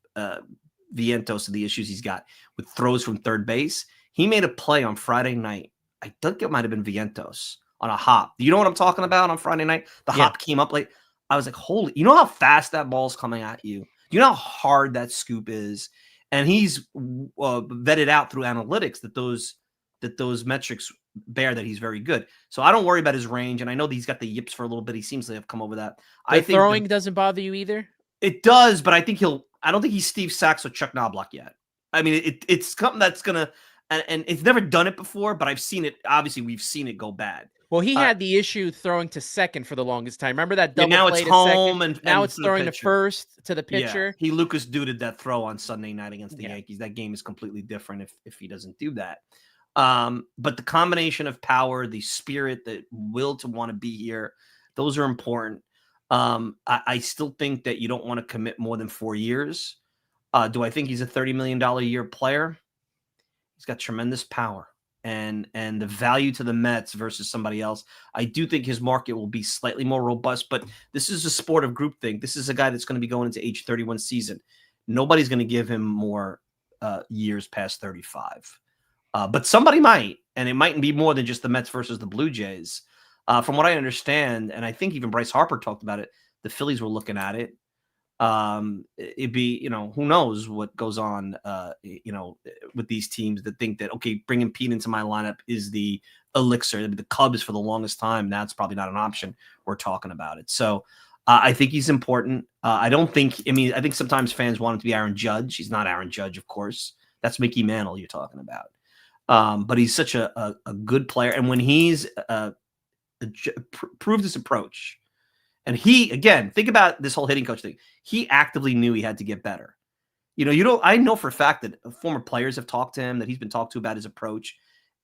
Vientos and the issues he's got with throws from third base. He made a play on Friday night. I think it might have been Vientos on a hop. You know what I'm talking about on Friday night? The hop came up late. I was like, holy, you know how fast that ball's coming at you? Do you know how hard that scoop is? And he's vetted out through analytics that those metrics bear that he's very good. So I don't worry about his range. And I know that he's got the yips for a little bit. He seems to have come over that. I think throwing doesn't bother you either? It does, but I don't think he's Steve Sachs or Chuck Knobloch yet. I mean, it's something that's going to, and it's never done it before, but I've seen it. Obviously, we've seen it go bad. Well, he had the issue throwing to second for the longest time. Remember that double now play it's to home second? and Now it's throwing to first to the pitcher. Yeah. He Lucas Duded that throw on Sunday night against the Yankees. That game is completely different if he doesn't do that. But the combination of power, the spirit, the will to want to be here, those are important. I still think that you don't want to commit more than 4 years. Do I think he's a $30 million a year player? He's got tremendous power and the value to the Mets versus somebody else. I do think his market will be slightly more robust, but this is a sport of groupthink. This is a guy that's going to be going into age 31 season. Nobody's going to give him more years past 35. But somebody might, and it mightn't be more than just the Mets versus the Blue Jays. From what I understand, and I think even Bryce Harper talked about it, the Phillies were looking at it. It'd be, who knows what goes on, with these teams that think that, okay, bringing Pete into my lineup is the elixir. The Cubs for the longest time, that's probably not an option. We're talking about it. So I think he's important. I think sometimes fans want him to be Aaron Judge. He's not Aaron Judge, of course. That's Mickey Mantle you're talking about. But he's such a good player. And when he's proved his approach, and he, again, think about this whole hitting coach thing. He actively knew he had to get better. I know for a fact that former players have talked to him, that he's been talked to about his approach.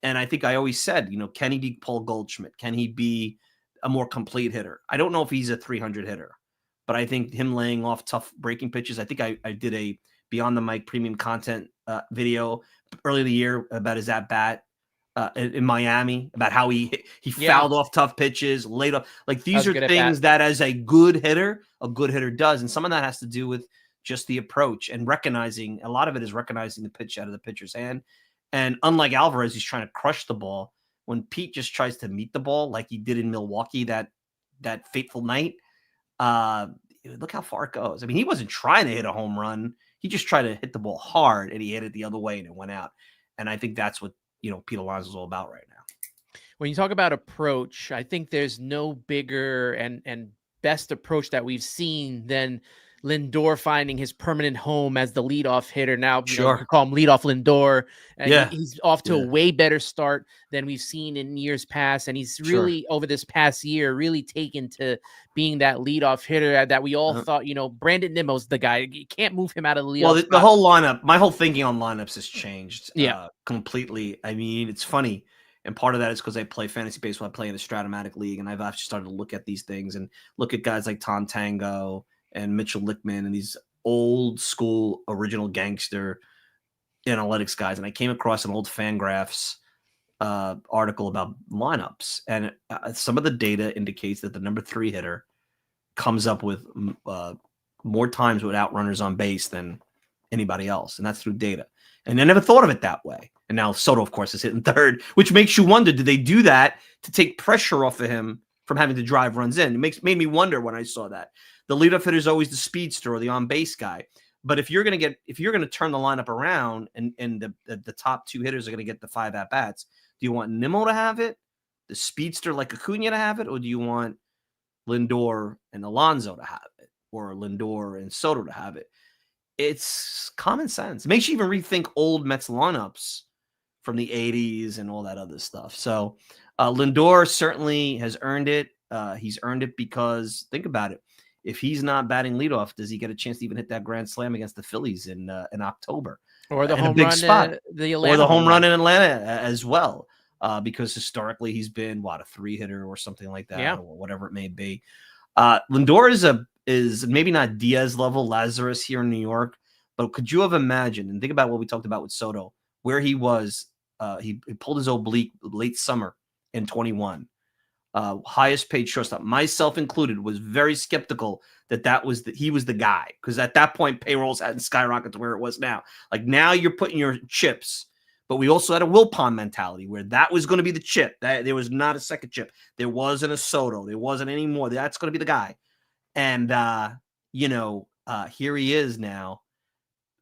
And I think I always said, can he be Paul Goldschmidt? Can he be a more complete hitter? I don't know if he's a 300 hitter, but I think him laying off tough breaking pitches. I think I did a Beyond the Mic premium content video early in the year about his at-bat in Miami, about how he fouled off tough pitches, laid off. Like, these are things that as a good hitter does. And some of that has to do with just the approach and recognizing, a lot of it is recognizing the pitch out of the pitcher's hand. And unlike Alvarez, he's trying to crush the ball. When Pete just tries to meet the ball like he did in Milwaukee that fateful night, look how far it goes. I mean, he wasn't trying to hit a home run. He just tried to hit the ball hard, and he hit it the other way, and it went out. And I think that's what, Pete Alonso is all about right now. When you talk about approach, I think there's no bigger and best approach that we've seen than Lindor finding his permanent home as the leadoff hitter. Now, you could call him leadoff Lindor. He's off to a way better start than we've seen in years past. And he's really, over this past year, really taken to being that leadoff hitter that we all thought, Brandon Nimmo's the guy. You can't move him out of the leadoff. Well, the whole lineup, my whole thinking on lineups has changed completely. I mean, it's funny. And part of that is because I play fantasy baseball. I play in a Stratomatic league, and I've actually started to look at these things and look at guys like Tom Tango and Mitchell Lickman and these old school original gangster analytics guys. And I came across an old Fangraphs article about lineups. And some of the data indicates that the number 3 hitter comes up with more times without runners on base than anybody else. And that's through data. And I never thought of it that way. And now Soto, of course, is hitting third, which makes you wonder, did they do that to take pressure off of him from having to drive runs in? It made me wonder when I saw that. The leadoff hitter is always the speedster or the on-base guy. But if you're going to turn the lineup around and the top 2 hitters are going to get the 5 at-bats, do you want Nimmo to have it, the speedster like Acuna to have it, or do you want Lindor and Alonso to have it, or Lindor and Soto to have it? It's common sense. It makes you even rethink old Mets lineups from the 80s and all that other stuff. So Lindor certainly has earned it. He's earned it because, think about it, if he's not batting leadoff, does he get a chance to even hit that grand slam against the Phillies in October? Or the home big run, spot. Or the home run in Atlanta as well, because historically he's been, a 3 hitter or something like that, or whatever it may be. Lindor is maybe not Diaz level Lazarus here in New York, but could you have imagined, and think about what we talked about with Soto, where he was, he pulled his oblique late summer in 21. highest paid shortstop, myself included, was very skeptical that he was the guy, because at that point payrolls hadn't skyrocketed to where it was now. Like now you're putting your chips, but we also had a Wilpon mentality where that was going to be the chip. That there was not a second chip. There wasn't a Soto. There wasn't any more. That's going to be the guy. And here he is now.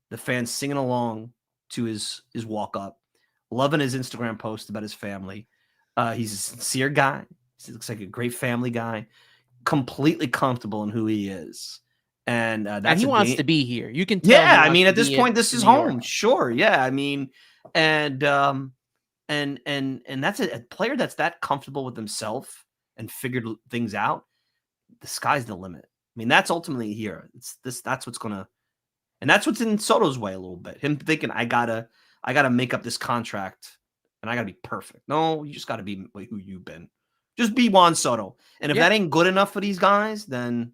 The fans singing along to his walk up, loving his Instagram post about his family. He's a sincere guy. He looks like a great family guy, completely comfortable in who he is. And he wants to be here. You can tell. Yeah, I mean, at this point, this is home. Sure. Yeah. I mean, and that's a player that's that comfortable with himself and figured things out. The sky's the limit. I mean, that's ultimately here. That's what's gonna, and that's what's in Soto's way a little bit. Him thinking, I gotta make up this contract and I gotta be perfect. No, you just gotta be who you've been. Just be Juan Soto. And if that ain't good enough for these guys, then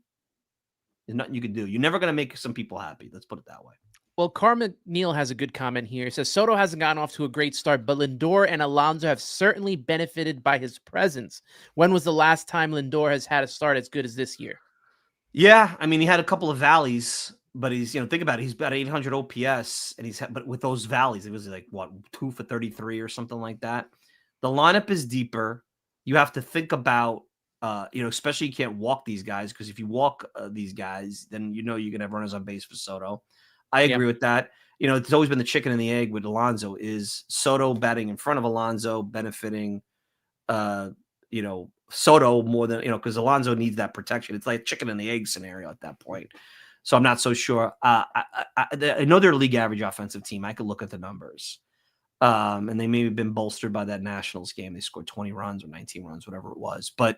there's nothing you can do. You're never going to make some people happy. Let's put it that way. Well, Carmen Neal has a good comment here. He says, Soto hasn't gotten off to a great start, but Lindor and Alonso have certainly benefited by his presence. When was the last time Lindor has had a start as good as this year? Yeah, I mean, he had a couple of valleys, but he's, think about it. He's about 800 OPS, and but with those valleys, it was like, 2 for 33 or something like that. The lineup is deeper. You have to think about, especially you can't walk these guys, because if you walk these guys, then you're going to have runners on base for Soto. I agree with that. It's always been the chicken and the egg with Alonso. Is Soto batting in front of Alonso benefiting, Soto more than, because Alonso needs that protection. It's like chicken and the egg scenario at that point. So I'm not so sure. I know they're a league average offensive team. I could look at the numbers. And they may have been bolstered by that Nationals game. They scored 20 runs or 19 runs, whatever it was. But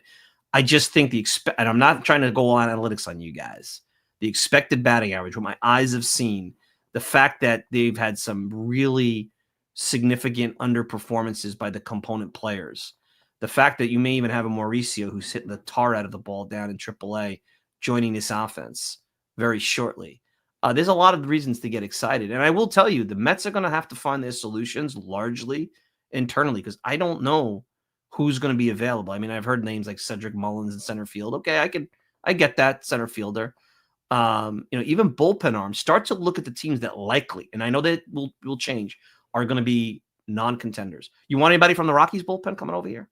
I just think and I'm not trying to go on analytics on you guys. The expected batting average, what my eyes have seen, the fact that they've had some really significant underperformances by the component players, the fact that you may even have a Mauricio who's hitting the tar out of the ball down in AAA, joining this offense very shortly. There's a lot of reasons to get excited. And I will tell you, the Mets are going to have to find their solutions largely internally, because I don't know who's going to be available. I mean, I've heard names like Cedric Mullins in center field. Okay, I get that, center fielder. Even bullpen arms. Start to look at the teams that likely, and I know that will change, are going to be non-contenders. You want anybody from the Rockies bullpen coming over here?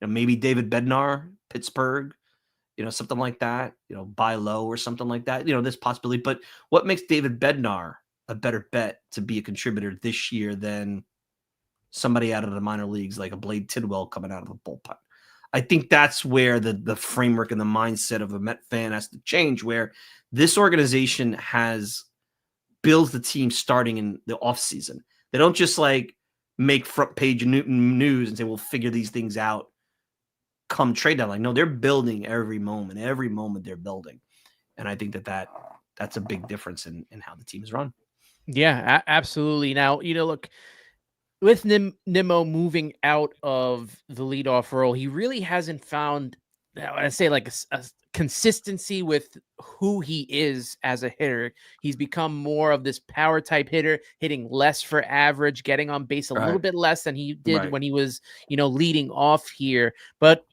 Maybe David Bednar, Pittsburgh. Something like that, buy low or something like that, this possibility. But what makes David Bednar a better bet to be a contributor this year than somebody out of the minor leagues like a Blade Tidwell coming out of the bullpen? I think that's where the framework and the mindset of a Met fan has to change, where this organization builds the team starting in the offseason. They don't just make front page news and say, we'll figure these things out come trade deadline. No, they're building every moment they're building. And I think that's a big difference in how the team is run. Yeah, absolutely. Now, look, with Nimmo moving out of the leadoff role, he really hasn't found, I say, a consistency with who he is as a hitter. He's become more of this power type hitter, hitting less for average, getting on base a little bit less than he did when he was, leading off here. But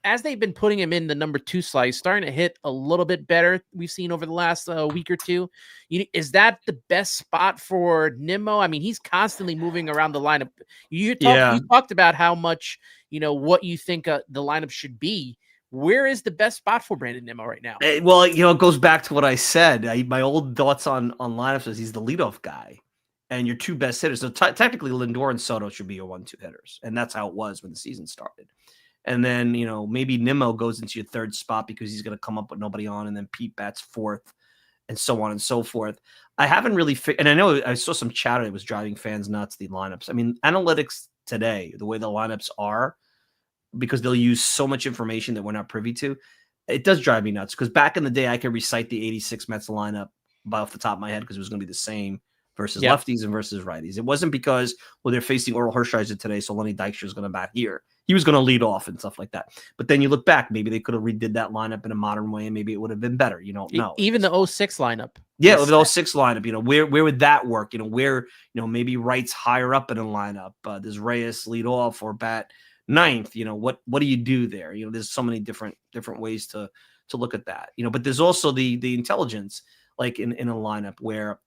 as they've been putting him in the number 2 slot, he's starting to hit a little bit better. We've seen over the last week or two. Is that the best spot for Nimmo? I mean, he's constantly moving around the lineup. You talked about how much, what you think the lineup should be. Where is the best spot for Brandon Nimmo right now? Well, it goes back to what I said. My old thoughts on lineups is he's the leadoff guy, and your 2 best hitters. So technically, Lindor and Soto should be your 1-2 hitters, and that's how it was when the season started. And then, maybe Nimmo goes into your 3rd spot because he's going to come up with nobody on, and then Pete bats 4th, and so on and so forth. I haven't really and I know I saw some chatter that was driving fans nuts, the lineups. I mean, analytics today, the way the lineups are, because they'll use so much information that we're not privy to, it does drive me nuts. Because back in the day, I could recite the 86 Mets lineup off the top of my head because it was going to be the same versus lefties and versus righties. It wasn't because, they're facing Oral Hershiser today, so Lenny Dykstra is going to bat here. He was going to lead off and stuff like that. But then you look back, maybe they could have redid that lineup in a modern way, and maybe it would have been better. You don't know. Even the 06 lineup. Yeah, the 06 lineup, where would that work? Where, maybe Wright's higher up in a lineup. Does Reyes lead off or bat ninth. What do you do there? There's so many different ways to look at that. But there's also the intelligence, like in a lineup where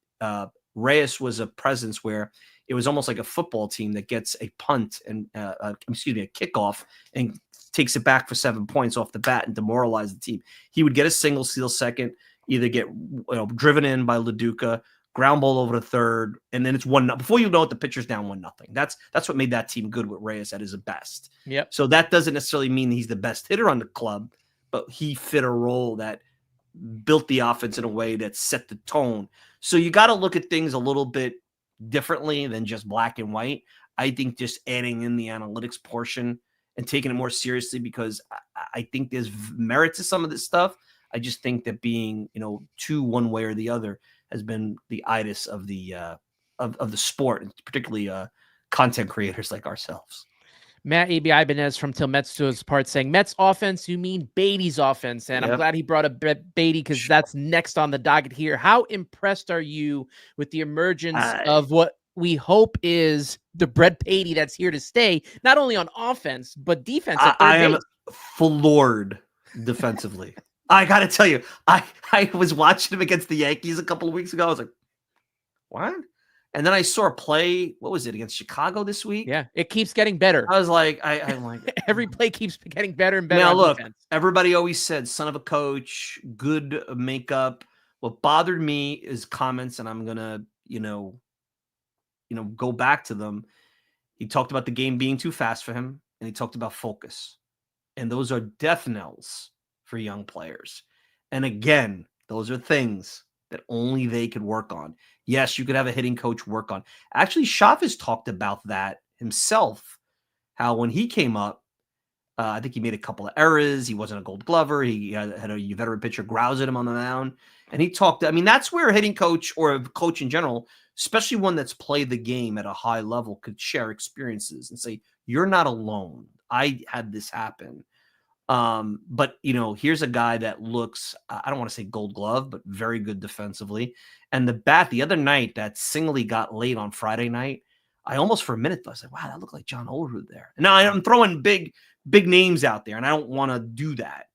Reyes was a presence where it was almost like a football team that gets a punt and a kickoff and takes it back for 7 points off the bat and demoralize the team. He would get a single, steal second, either get driven in by LaDuca, ground ball over to third, and then it's 1-0. Before you know it, the pitcher's down 1-0. That's what made that team good with Reyes at his best. Yep. So that doesn't necessarily mean he's the best hitter on the club, but he fit a role that built the offense in a way that set the tone. So you got to look at things a little bit differently than just black and white. I think just adding in the analytics portion and taking it more seriously, because I think there's merit to some of this stuff. I just think that being, too one way or the other has been the itis of the of the sport, and particularly content creators like ourselves. Matt A.B. Ibanez from Till Mets to his part saying, Mets offense, you mean Beatty's offense. And I'm glad he brought up Beatty because that's next on the docket here. How impressed are you with the emergence of what we hope is the Brett Beatty that's here to stay, not only on offense, but defense? I am floored defensively. I got to tell you, I was watching him against the Yankees a couple of weeks ago. I was like, what? And then I saw a play. What was it, against Chicago this week? Yeah, it keeps getting better. I was like, I'm like, every play keeps getting better and better. Now look, defense. Everybody always said son of a coach, good makeup. What bothered me is comments, and I'm gonna, go back to them. He talked about the game being too fast for him, and he talked about focus, and those are death knells for young players. And again, those are things that only they could work on. Yes, you could have a hitting coach work on. Actually, Chavez talked about that himself, how when he came up, I think he made a couple of errors. He wasn't a Gold Glover. He had a veteran pitcher grouse at him on the mound. And he talked, that's where a hitting coach or a coach in general, especially one that's played the game at a high level, could share experiences and say, you're not alone. I had this happen. But here's a guy that looks, I don't want to say Gold Glove, but very good defensively. And the bat the other night, that single he got late on Friday night, I almost for a minute thought, I said, wow, that looked like John Olerud there. Now I'm throwing big names out there, and I don't want to do that.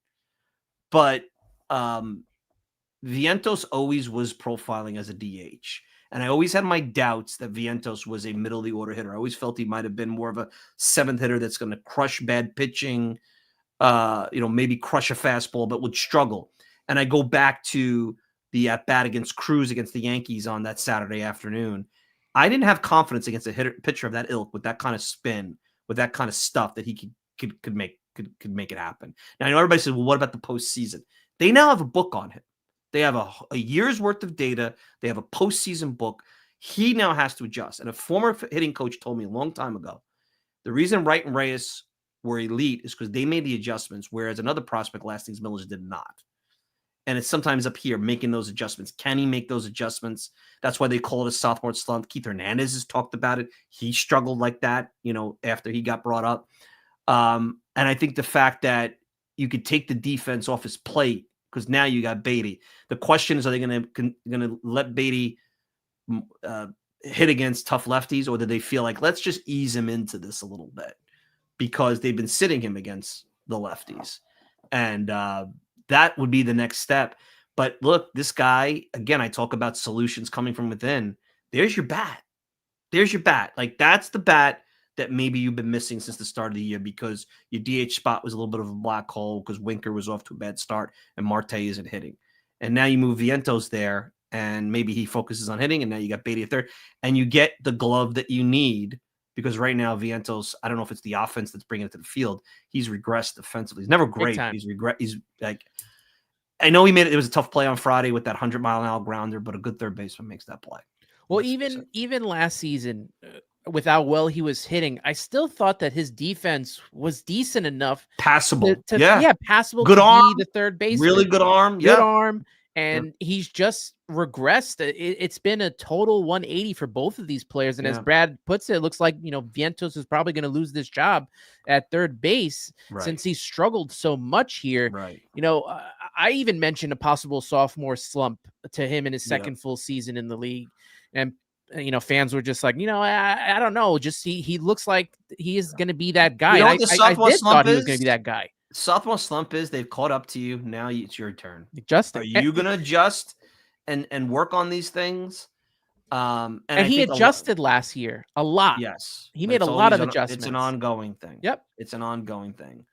But Vientos always was profiling as a DH. And I always had my doubts that Vientos was a middle of the order hitter. I always felt he might have been more of a seventh hitter that's going to crush bad pitching, maybe crush a fastball, but would struggle. And I go back to the at-bat against Cruz against the Yankees on that Saturday afternoon. I didn't have confidence against a pitcher of that ilk with that kind of spin, with that kind of stuff that he could make it happen. Now, I know everybody says, well, what about the postseason? They now have a book on him. They have a year's worth of data. They have a postseason book. He now has to adjust. And a former hitting coach told me a long time ago, the reason Wright and Reyes were elite is because they made the adjustments, whereas another prospect, Lastings Millers, did not. And it's sometimes up here making those adjustments. Can he make those adjustments? That's why they call it a sophomore slump. Keith Hernandez has talked about it. He struggled like that, after he got brought up. And I think the fact that you could take the defense off his plate, because now you got Beatty. The question is, are they going to let Beatty hit against tough lefties, or do they feel like, let's just ease him into this a little bit? Because they've been sitting him against the lefties. And that would be the next step. But look, this guy, again, I talk about solutions coming from within. There's your bat. Like, that's the bat that maybe you've been missing since the start of the year, because your DH spot was a little bit of a black hole because Winker was off to a bad start and Marte isn't hitting. And now you move Vientos there, and maybe he focuses on hitting, and now you got Beatty at third, and you get the glove that you need. Because right now, Vientos, I don't know if it's the offense that's bringing it to the field. He's regressed defensively. He's never great. He's like, I know it was a tough play on Friday with that 100-mile-an-hour grounder, but a good third baseman makes that play. Well, even last season, with how well he was hitting, I still thought that his defense was decent enough. Passable. Passable. Good arm. Be the third baseman. Really good arm. Good arm. And he's just regressed. It's been a total 180 for both of these players. And as Brad puts it, it looks like, Vientos is probably going to lose this job at third base since he struggled so much here. Right. I even mentioned a possible sophomore slump to him in his second full season in the league. And fans were just like, I don't know. Just he looks like he is going to be that guy. You know And what the I sophomore did thought slump he was going is? to be that guy. Sophomore slump is they've caught up to you. Now it's your turn. Are Adjusting. you going to adjust and work on these things? And I he think adjusted last year a lot. yes, He but made a lot of adjustments. It's an ongoing thing. Yep. It's an ongoing thing.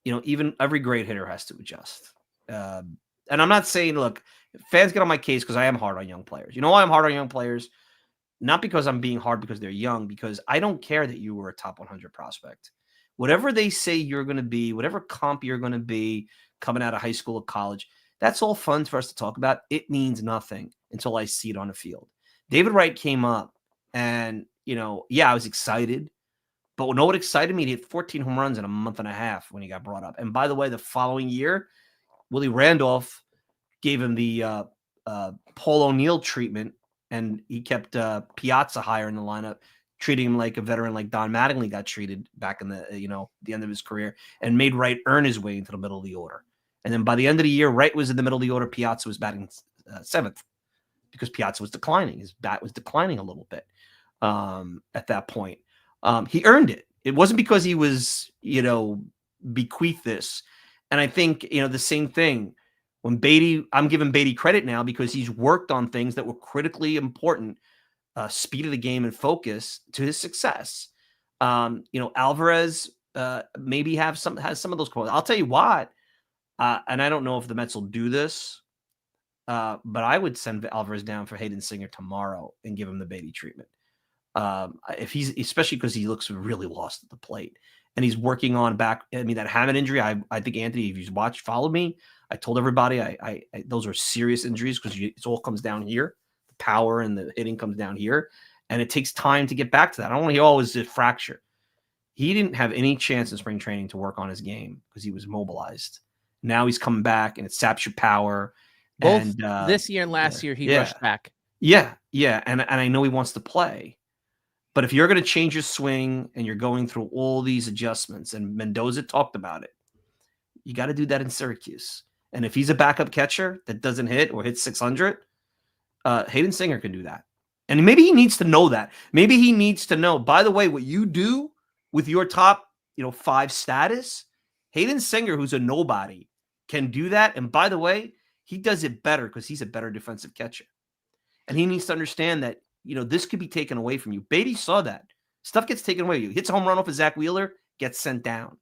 Even every great hitter has to adjust. And I'm not saying, look, fans get on my case because I am hard on young players. You know why I'm hard on young players? Not because I'm being hard because they're young, because I don't care that you were a top 100 prospect. Whatever they say you're going to be, whatever comp you're going to be coming out of high school or college, that's all fun for us to talk about. It means nothing until I see it on the field. David Wright came up and, I was excited. But know what excited me? He hit 14 home runs in a month and a half when he got brought up. And by the way, the following year, Willie Randolph gave him the Paul O'Neill treatment, and he kept Piazza higher in the lineup, treating him like a veteran, like Don Mattingly got treated back in the end of his career, and made Wright earn his way into the middle of the order. And then by the end of the year, Wright was in the middle of the order. Piazza was batting seventh because Piazza was declining. His bat was declining a little bit at that point. He earned it. It wasn't because he was, bequeathed this. And I think, the same thing when Beatty, I'm giving Beatty credit now because he's worked on things that were critically important, speed of the game and focus to his success. Alvarez maybe has some of those qualities. I'll tell you what, and I don't know if the Mets will do this, but I would send Alvarez down for Hayden Singer tomorrow and give him the Beatty treatment. If he's, especially because he looks really lost at the plate and he's working on back. I mean, that Hammond injury, I think, Anthony, if you've followed me, I told everybody I those are serious injuries because it all comes down here. The power and the hitting comes down here, and it takes time to get back to that. I don't want to hear always a fracture. He didn't have any chance in spring training to work on his game because he was mobilized. Now he's coming back and it saps your power. Both this year and last year, he rushed back. Yeah. And I know he wants to play. But if you're going to change your swing and you're going through all these adjustments, and Mendoza talked about it, you got to do that in Syracuse. And if he's a backup catcher that doesn't hit or hits 600, Hayden Singer can do that. And maybe he needs to know that. Maybe he needs to know, by the way, what you do with your top, 5 status, Hayden Singer, who's a nobody, can do that. And by the way, he does it better because he's a better defensive catcher. And he needs to understand that, this could be taken away from you. Beatty saw that. Stuff gets taken away. You hits a home run off of Zach Wheeler, gets sent down.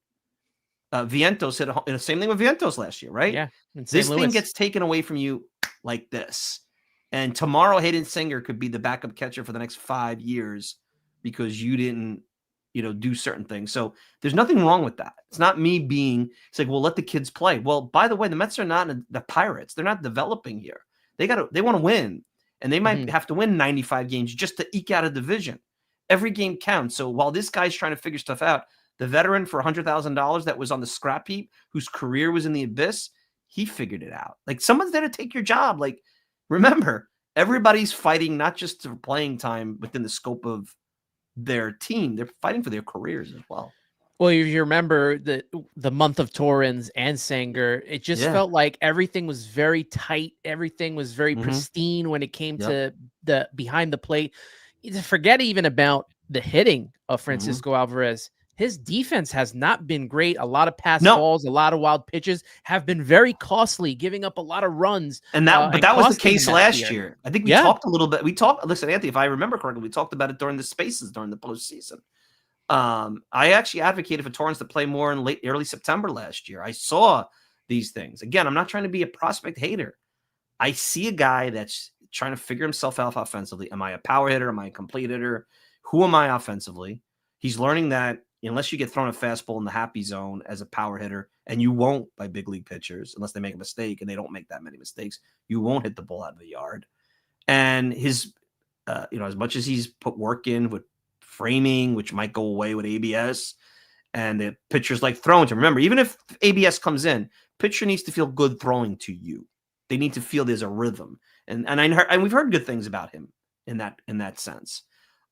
Vientos hit the same thing with Vientos last year, right? Yeah. This thing gets taken away from you like this. And tomorrow, Hayden Singer could be the backup catcher for the next 5 years because you didn't, do certain things. So there's nothing wrong with that. It's not me it's like, well, let the kids play. Well, by the way, the Mets are not the Pirates. They're not developing here. They want to win. And they might have to win 95 games just to eke out a division. Every game counts. So while this guy's trying to figure stuff out, the veteran for $100,000 that was on the scrap heap, whose career was in the abyss, he figured it out. Like, someone's there to take your job. Like, remember, everybody's fighting not just for playing time within the scope of their team. They're fighting for their careers as well. Well, if you remember the month of Torrens and Sanger, it just felt like everything was very tight. Everything was very pristine when it came to the behind the plate. Forget even about the hitting of Francisco Alvarez. His defense has not been great. A lot of pass balls, a lot of wild pitches have been very costly, giving up a lot of runs. And that was the case last year. I think we talked a little bit. Listen, Anthony, if I remember correctly, we talked about it during the spaces during the postseason. I actually advocated for Torrens to play more in early September last year. I saw these things. Again, I'm not trying to be a prospect hater. I see a guy that's trying to figure himself out offensively. Am I a power hitter? Am I a complete hitter? Who am I offensively? He's learning that unless you get thrown a fastball in the happy zone as a power hitter, and you won't by big league pitchers, unless they make a mistake, and they don't make that many mistakes, you won't hit the ball out of the yard. And his, as much as he's put work in with framing, which might go away with ABS, and the pitchers like throwing to him. Remember, even if ABS comes in, pitcher needs to feel good throwing to you. They need to feel there's a rhythm, and we've heard good things about him in that sense.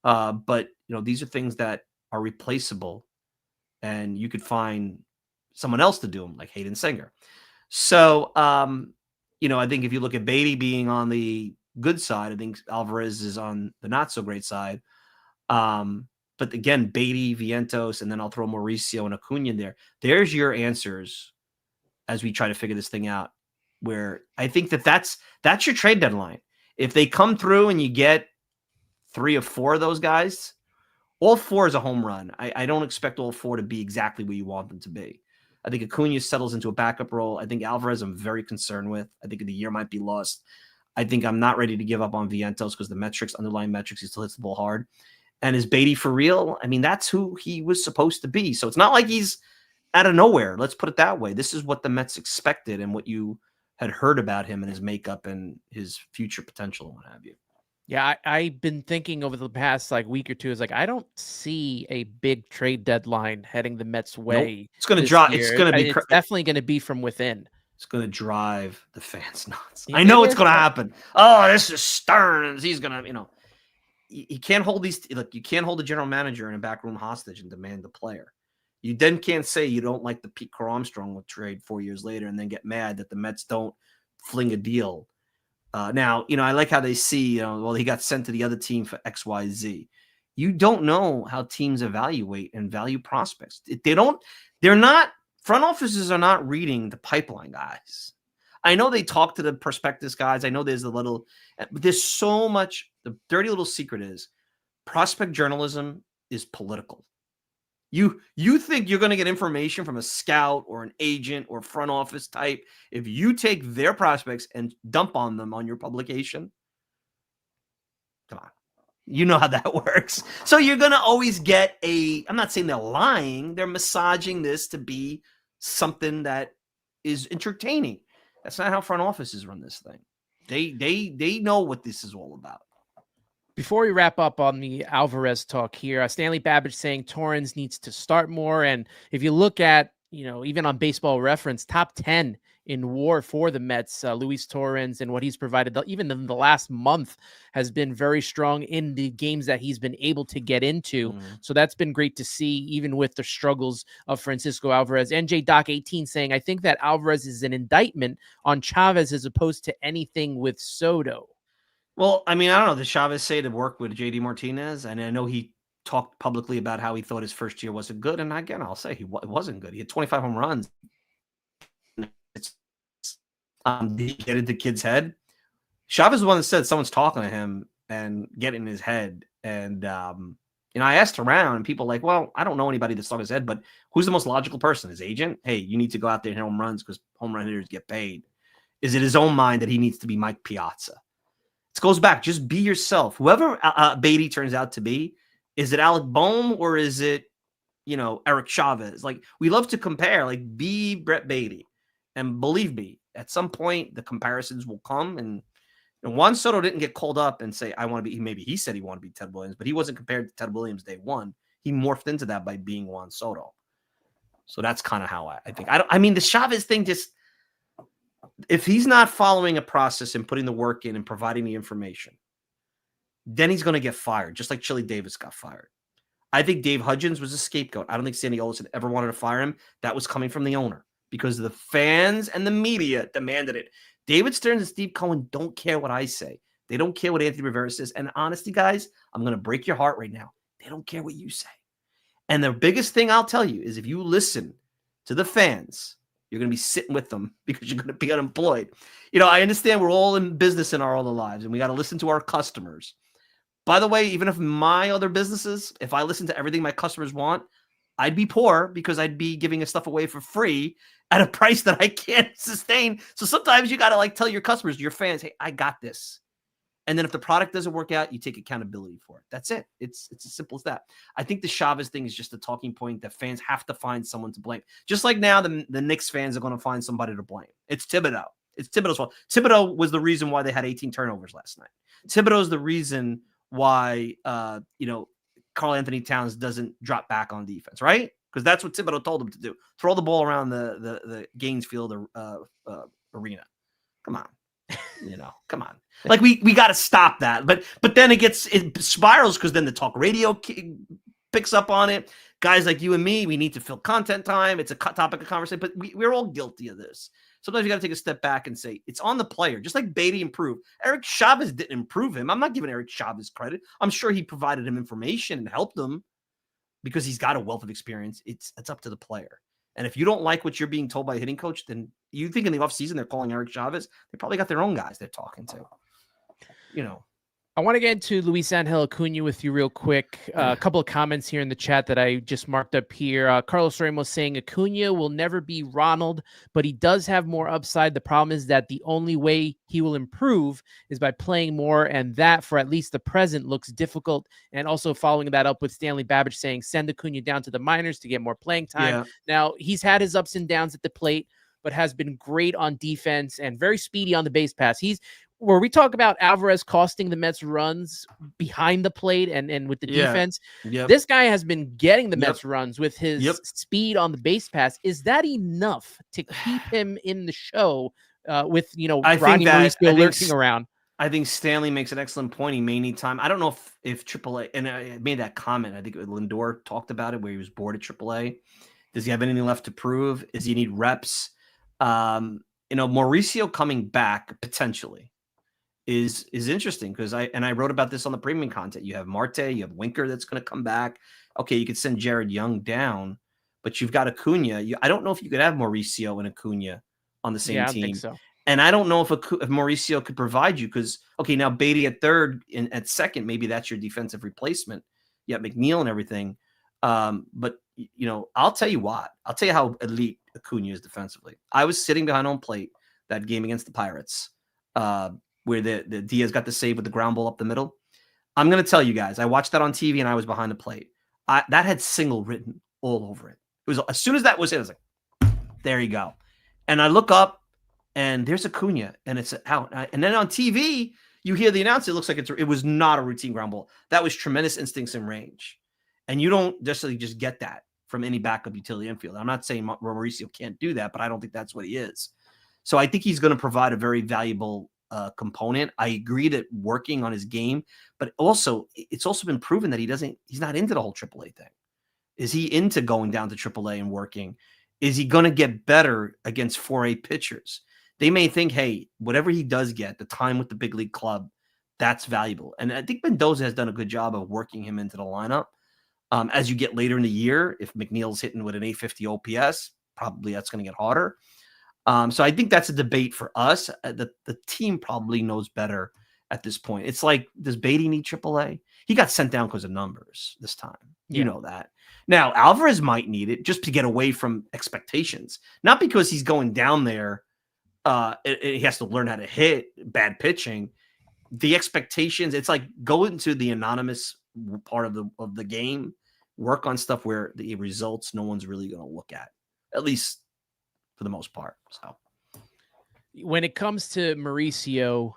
But these are things that are replaceable, and you could find someone else to do them, like Hayden Singer. So I think if you look at Beatty being on the good side. I think Alvarez is on the not so great side. But again, Beatty, Vientos, and then I'll throw Mauricio and Acuna in there. There's your answers as we try to figure this thing out. Where I think that's your trade deadline. If they come through and you get 3 or 4 of those guys, all 4 is a home run. I don't expect all 4 to be exactly where you want them to be. I think Acuna settles into a backup role. I think Alvarez I'm very concerned with. I think the year might be lost. I think I'm not ready to give up on Vientos because the underlying metrics, he still hits the ball hard. And is Beatty for real? I mean, that's who he was supposed to be. So it's not like he's out of nowhere. Let's put it that way. This is what the Mets expected and what you had heard about him and his makeup and his future potential and what have you. Yeah, I've been thinking over the past week or two, is I don't see a big trade deadline heading the Mets' way. Nope. It's going to drive. It's going to be. It's definitely going to be from within. It's going to drive the fans nuts. Yeah, I know it's going to happen. Oh, this is Stearns. He's going to, you can't hold these. Look, you can't hold the general manager in a back room hostage and demand the player. You then can't say you don't like the Pete Armstrong trade 4 years later and then get mad that the Mets don't fling a deal. Now, I like how they see, well, he got sent to the other team for X, Y, Z. You don't know how teams evaluate and value prospects. Front offices are not reading the pipeline guys. I know they talk to the prospectus guys. I know there's so much. The dirty little secret is prospect journalism is political. You think you're going to get information from a scout or an agent or front office type if you take their prospects and dump on them on your publication? Come on. You know how that works. So you're going to always get I'm not saying they're lying. They're massaging this to be something that is entertaining. That's not how front offices run this thing. They know what this is all about. Before we wrap up on the Alvarez talk here, Stanley Babbage saying Torrens needs to start more. And if you look at, even on Baseball Reference, top 10 in WAR for the Mets, Luis Torrens and what he's provided, even in the last month, has been very strong in the games that he's been able to get into. So that's been great to see, even with the struggles of Francisco Alvarez. NJ Doc 18 saying, I think that Alvarez is an indictment on Chavez as opposed to anything with Soto. Well, I mean, I don't know. Did Chavez say to work with JD Martinez? And I know he talked publicly about how he thought his first year wasn't good. And again, I'll say it wasn't good. He had 25 home runs. Did he get into the kid's head? Chavez is the one that said someone's talking to him and getting in his head. And, I asked around and people like, well, I don't know anybody that's talking his head, but who's the most logical person? His agent? Hey, you need to go out there and hit home runs because home run hitters get paid. Is it his own mind that he needs to be Mike Piazza? It goes back. Just be yourself. Whoever Beatty turns out to be, is it Alec Boehm or is it, Eric Chavez? We love to compare. Be Brett Beatty, and believe me, at some point the comparisons will come. And Juan Soto didn't get called up and say, "I want to be." Maybe he said he wanted to be Ted Williams, but he wasn't compared to Ted Williams day one. He morphed into that by being Juan Soto. So that's kind of how I think. I mean, the Chavez thing just. If he's not following a process and putting the work in and providing the information, then he's going to get fired, just like Chili Davis got fired. I think Dave Hudgens was a scapegoat. I don't think Sandy Olson ever wanted to fire him. That was coming from the owner because the fans and the media demanded it. David Stearns and Steve Cohen don't care what I say. They don't care what Anthony Rivera says. And honestly, guys, I'm going to break your heart right now. They don't care what you say. And the biggest thing I'll tell you is if you listen to the fans, you're going to be sitting with them because you're going to be unemployed. I understand we're all in business in our other lives and we got to listen to our customers. By the way, even if my other businesses, if I listen to everything my customers want, I'd be poor because I'd be giving this stuff away for free at a price that I can't sustain. So sometimes you got to tell your customers, your fans, hey, I got this. And then if the product doesn't work out, you take accountability for it. That's it. It's as simple as that. I think the Chavez thing is just a talking point that fans have to find someone to blame. Just like now the Knicks fans are going to find somebody to blame. It's Thibodeau. It's Thibodeau's fault. Thibodeau was the reason why they had 18 turnovers last night. Thibodeau's the reason why, Karl Anthony Towns doesn't drop back on defense, right? Because that's what Thibodeau told him to do. Throw the ball around the Gainesfield arena. Come on. Come on. We got to stop that. But then it spirals because then the talk radio picks up on it. Guys like you and me, we need to fill content time. It's a topic of conversation, but we're all guilty of this. Sometimes you got to take a step back and say it's on the player. Just like Beatty improved, Eric Chavez didn't improve him. I'm not giving Eric Chavez credit. I'm sure he provided him information and helped him because he's got a wealth of experience. It's up to the player. And if you don't like what you're being told by a hitting coach, then you think in the offseason they're calling Eric Chavez. They probably got their own guys they're talking to. I want to get into Luis Angel Acuna with you real quick. A couple of comments here in the chat that I just marked up here. Carlos Ramos saying Acuna will never be Ronald, but he does have more upside. The problem is that the only way he will improve is by playing more, and that, for at least the present, looks difficult. And also following that up with Stanley Babbage saying send Acuna down to the minors to get more playing time. Yeah. Now, he's had his ups and downs at the plate, but has been great on defense and very speedy on the base pass. Where we talk about Alvarez costing the Mets runs behind the plate and with the defense, this guy has been getting the Mets runs with his speed on the base pass. Is that enough to keep him in the show with, Ronnie Mauricio lurking around? I think Stanley makes an excellent point. He may need time. I don't know if AAA, and I made that comment, I think Lindor talked about it, where he was bored at AAA. Does he have anything left to prove? Does he need reps? Mauricio coming back potentially is interesting because I wrote about this on the premium content. You have Marte, you have Winker that's going to come back. Okay, you could send Jared Young down, but you've got Acuna. I don't know if you could have Mauricio and Acuna on the same team. I don't think so. And I don't know if Mauricio could provide you because, okay, now Beatty at third and at second, maybe that's your defensive replacement. You have McNeil and everything. But, I'll tell you what. I'll tell you how elite Acuna is defensively. I was sitting behind home plate that game against the Pirates where the Diaz got the save with the ground ball up the middle. I'm going to tell you guys, I watched that on TV and I was behind the plate. That had single written all over it. It was as soon as that was it, I was like, there you go. And I look up, and there's Acuna, and it's out. And then on TV, you hear the announcer. It looks like it was not a routine ground ball. That was tremendous instincts and range. And you don't necessarily just get that from any backup utility infielder. I'm not saying Mauricio can't do that, but I don't think that's what he is. So I think he's going to provide a very valuable component. I agree that working on his game, but also it's also been proven that he's not into the whole AAA thing. Is he into going down to AAA and working? Is he going to get better against 4A pitchers? They may think, hey, whatever he does get, the time with the big league club, that's valuable. And I think Mendoza has done a good job of working him into the lineup. As you get later in the year, if McNeil's hitting with an 850 OPS, probably that's going to get harder. So I think that's a debate for us. The team probably knows better at this point. It's like, does Beatty need AAA? He got sent down because of numbers this time. You know that. Now, Alvarez might need it just to get away from expectations, not because he's going down there. He has to learn how to hit bad pitching. The expectations, it's like go into the anonymous part of the game, work on stuff where the results no one's really going to look at least for the most part. So when it comes to Mauricio,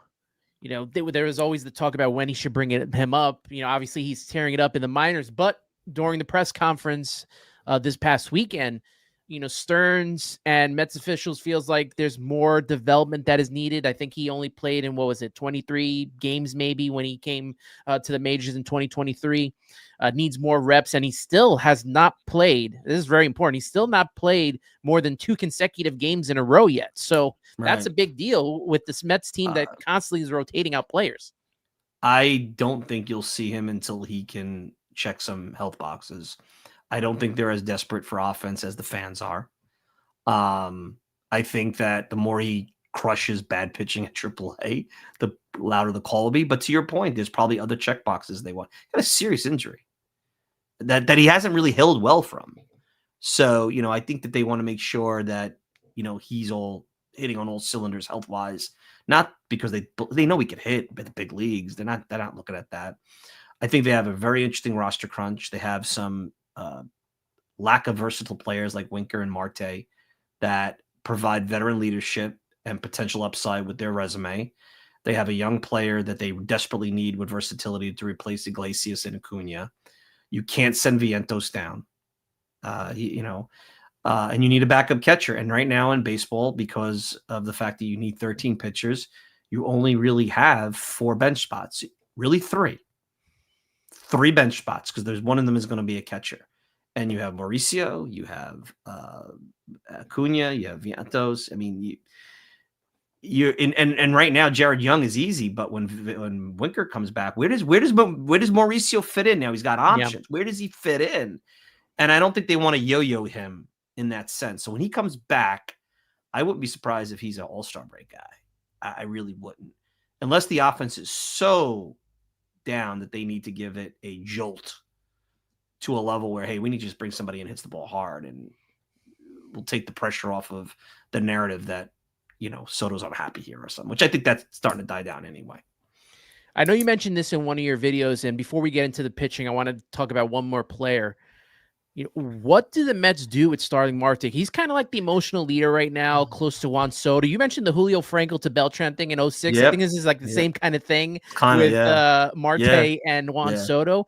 there was always the talk about when he should bring him up. Obviously he's tearing it up in the minors, but during the press conference this past weekend, Stearns and Mets officials feels like there's more development that is needed. I think he only played in, 23 games maybe when he came to the majors in 2023. Needs more reps, and he still has not played. This is very important. He's still not played more than 2 consecutive games in a row yet. So that's a big deal with this Mets team that constantly is rotating out players. I don't think you'll see him until he can check some health boxes. I don't think they're as desperate for offense as the fans are. I think that the more he crushes bad pitching at AAA, the louder the call will be. But to your point, there's probably other check boxes they want. He had a serious injury that he hasn't really healed well from. So, I think that they want to make sure that, he's all hitting on all cylinders health-wise, not because they know he could hit at the big leagues. They're not looking at that. I think they have a very interesting roster crunch. They have some lack of versatile players like Winker and Marte that provide veteran leadership and potential upside with their resume. They have a young player that they desperately need with versatility to replace Iglesias and Acuna. You can't send Vientos down, and you need a backup catcher. And right now in baseball, because of the fact that you need 13 pitchers, you only really have 4 bench spots, really 3 bench spots, because there's one of them is going to be a catcher. and you have Mauricio, you have Acuna, you have Vientos. I mean, you're in, and right now Jared Young is easy, but when Winker comes back, where does Mauricio fit in now? He's got options. Where does he fit in? And I don't think they want to yo-yo him in that sense. So when he comes back, I wouldn't be surprised if he's an all-star break guy. I really wouldn't, unless the offense is so down that they need to give it a jolt to a level where, hey, we need to just bring somebody in hits the ball hard, and we'll take the pressure off of the narrative that, Soto's unhappy here or something, which I think that's starting to die down anyway. I know you mentioned this in one of your videos, and before we get into the pitching, I want to talk about one more player. What do the Mets do with Starling Marte? He's kind of like the emotional leader right now, close to Juan Soto. You mentioned the Julio Franco to Beltran thing in 06. Yep. I think this is like the same kind of thing with Marte and Juan Soto.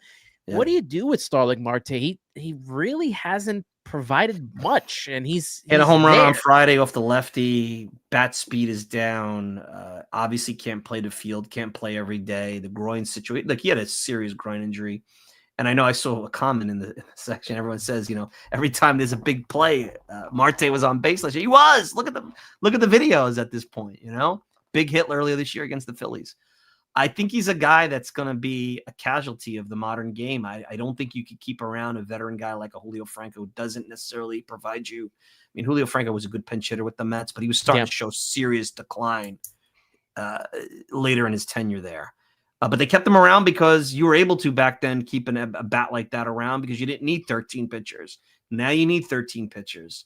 Yeah. What do you do with Starling Marte? He really hasn't provided much, and he's hit a home run on Friday off the lefty. Bat speed is down. Obviously can't play the field, can't play every day. The groin situation, like he had a serious groin injury. And I know I saw a comment in the section. Everyone says, every time there's a big play, Marte was on base last year. He was. Look at the videos at this point. Big hit earlier this year against the Phillies. I think he's a guy that's going to be a casualty of the modern game. I don't think you could keep around a veteran guy like a Julio Franco who doesn't necessarily provide you. I mean, Julio Franco was a good pinch hitter with the Mets, but he was starting to show serious decline later in his tenure there. But they kept him around because you were able to back then keep a bat like that around because you didn't need 13 pitchers. Now you need 13 pitchers.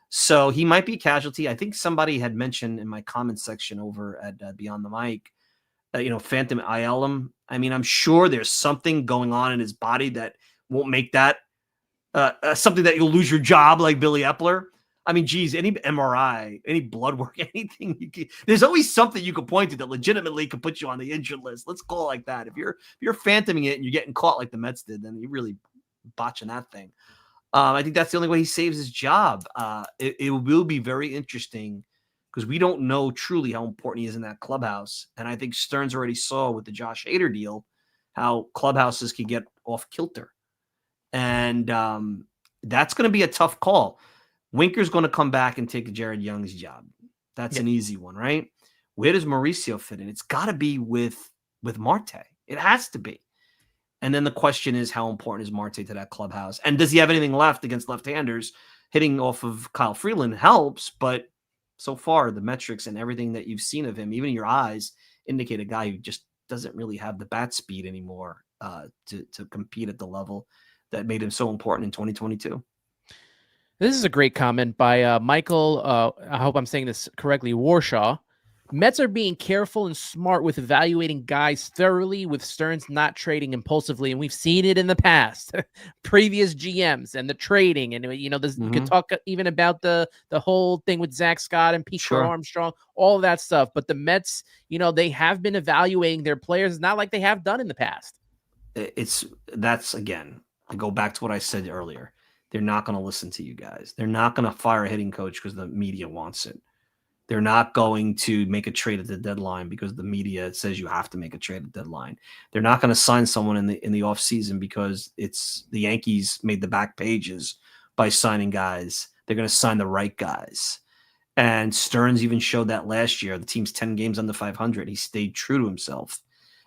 So he might be a casualty. I think somebody had mentioned in my comments section over at Beyond the Mic, Phantom ILM. I mean, I'm sure there's something going on in his body that won't make that something that you'll lose your job like Billy Epler. I mean, geez, any MRI, any blood work, anything there's always something you can point to that legitimately could put you on the injured list. Let's call it like that. If you're phantoming it and you're getting caught like the Mets did, then you're really botching that thing. I think that's the only way he saves his job. It will be very interesting because we don't know truly how important he is in that clubhouse. And I think Stearns already saw with the Josh Hader deal how clubhouses can get off kilter. And that's going to be a tough call. Winker's going to come back and take Jared Young's job. That's an easy one, right? Where does Mauricio fit in? It's got to be with Marte. It has to be. And then the question is, how important is Marte to that clubhouse? And does he have anything left against left-handers? Hitting off of Kyle Freeland helps, but so far the metrics and everything that you've seen of him, even your eyes, indicate a guy who just doesn't really have the bat speed anymore to compete at the level that made him so important in 2022. This is a great comment by Michael. I hope I'm saying this correctly. Warshaw. Mets are being careful and smart with evaluating guys thoroughly, with Stearns not trading impulsively. And we've seen it in the past, previous GMs and the trading. And, you could talk even about the whole thing with Zach Scott and Pete Armstrong, all of that stuff. But the Mets, they have been evaluating their players, not like they have done in the past. That's again, I go back to what I said earlier. They're not going to listen to you guys. They're not going to fire a hitting coach because the media wants it. They're not going to make a trade at the deadline because the media says you have to make a trade at the deadline. They're not going to sign someone in the offseason because it's the Yankees made the back pages by signing guys. They're going to sign the right guys. And Stearns even showed that last year. The team's 10 games under 500. He stayed true to himself.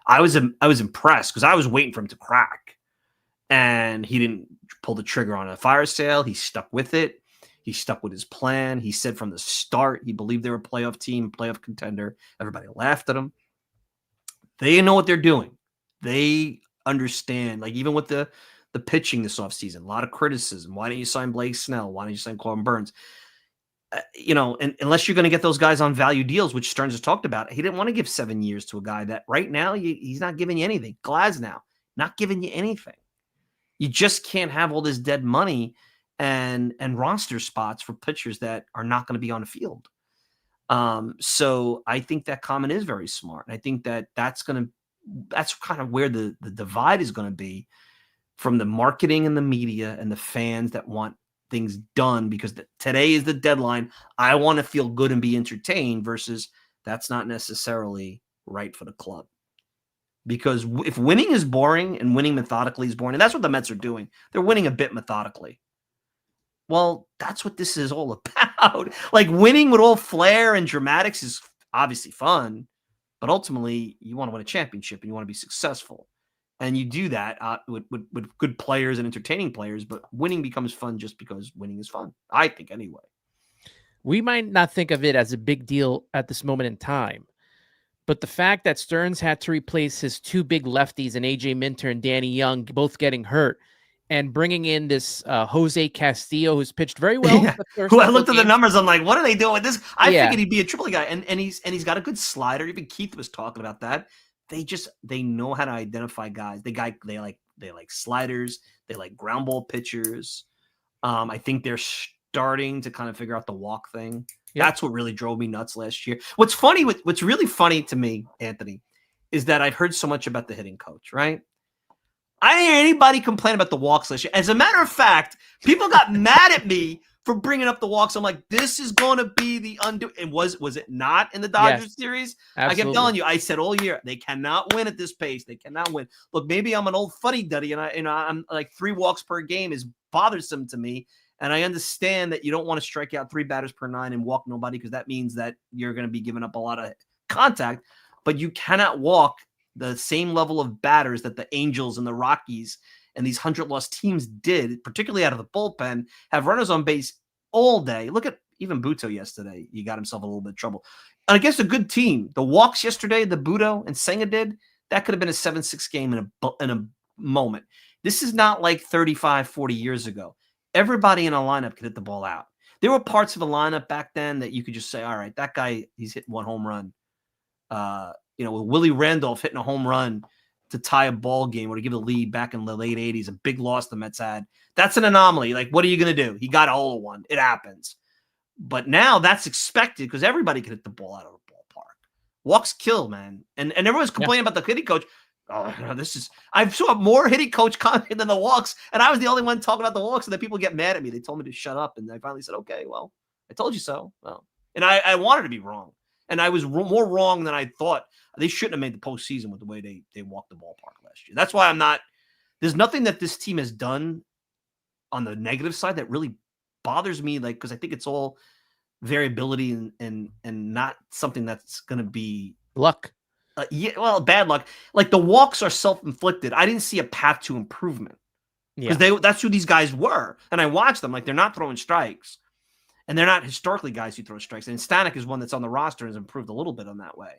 I was impressed because I was waiting for him to crack. And he didn't pull the trigger on a fire sale. He stuck with it. He stuck with his plan. He said from the start he believed they were a playoff team, playoff contender. Everybody laughed at him. They know what they're doing. They understand. Like even with the pitching this offseason, a lot of criticism. Why didn't you sign Blake Snell? Why didn't you sign Corbin Burns? And unless you're going to get those guys on value deals, which Stearns has talked about, he didn't want to give 7 years to a guy that right now he's not giving you anything. Glasnow, not giving you anything. You just can't have all this dead money and roster spots for pitchers that are not going to be on the field. So I think that comment is very smart. And I think that's kind of where the divide is going to be from the marketing and the media and the fans that want things done because today is the deadline. I want to feel good and be entertained versus that's not necessarily right for the club. Because if winning is boring and winning methodically is boring, and that's what the Mets are doing, they're winning a bit methodically. Well, that's what this is all about. Like winning with all flair and dramatics is obviously fun, but ultimately you want to win a championship and you want to be successful. And you do that with good players and entertaining players, but winning becomes fun just because winning is fun. I think anyway. We might not think of it as a big deal at this moment in time, but the fact that Stearns had to replace his two big lefties and AJ Minter and Danny Young both getting hurt and bringing in this Jose Castillo, who's pitched very well. Yeah. The first Who I couple of looked at the games. numbers, I'm like, what are they doing with this? I Yeah. figured he'd be a triple guy, and he's got a good slider. Even Keith was talking about that. They know how to identify guys. They like sliders. They like ground ball pitchers. I think they're starting to kind of figure out the walk thing. Yep. That's what really drove me nuts last year. What's really funny to me, Anthony, is that I've heard so much about the hitting coach, right? I didn't hear anybody complain about the walks last year. As a matter of fact, people got mad at me for bringing up the walks. I'm like, this is going to be the undo. And was it not in the Dodgers series? Absolutely. I kept telling you, I said all year, they cannot win at this pace. They cannot win. Look, maybe I'm an old fuddy-duddy, and I'm like 3 walks per game is bothersome to me. And I understand that you don't want to strike out 3 batters per 9 and walk nobody because that means that you're going to be giving up a lot of contact. But you cannot walk the same level of batters that the Angels and the Rockies and these 100-loss teams did, particularly out of the bullpen, have runners on base all day. Look at even Buto yesterday. He got himself a little bit of trouble. And against a good team, the walks yesterday, the Buto and Senga did, that could have been a 7-6 game in a moment. This is not like 35, 40 years ago. Everybody in a lineup could hit the ball out. There were parts of a lineup back then that you could just say, all right, that guy, he's hitting 1 home run. With Willie Randolph hitting a home run to tie a ball game or to give a lead back in the late 80s, a big loss the Mets had. That's an anomaly. Like, what are you going to do? He got a hole in one. It happens. But now that's expected because everybody can hit the ball out of the ballpark. Walks kill, man. And everyone's complaining about the hitting coach. Oh, I saw more hitting coach comment than the walks, and I was the only one talking about the walks, and then people get mad at me. They told me to shut up, and I finally said, okay, well, I told you so. Well, and I wanted to be wrong. And I was more wrong than I thought. They shouldn't have made the postseason with the way they walked the ballpark last year. That's why there's nothing that this team has done on the negative side that really bothers me, like, because I think it's all variability and not something that's going to be luck. Bad luck. Like the walks are self-inflicted. I didn't see a path to improvement because that's who these guys were. And I watched them. Like, they're not throwing strikes. And they're not historically guys who throw strikes. And Stanek is one that's on the roster and has improved a little bit on that way.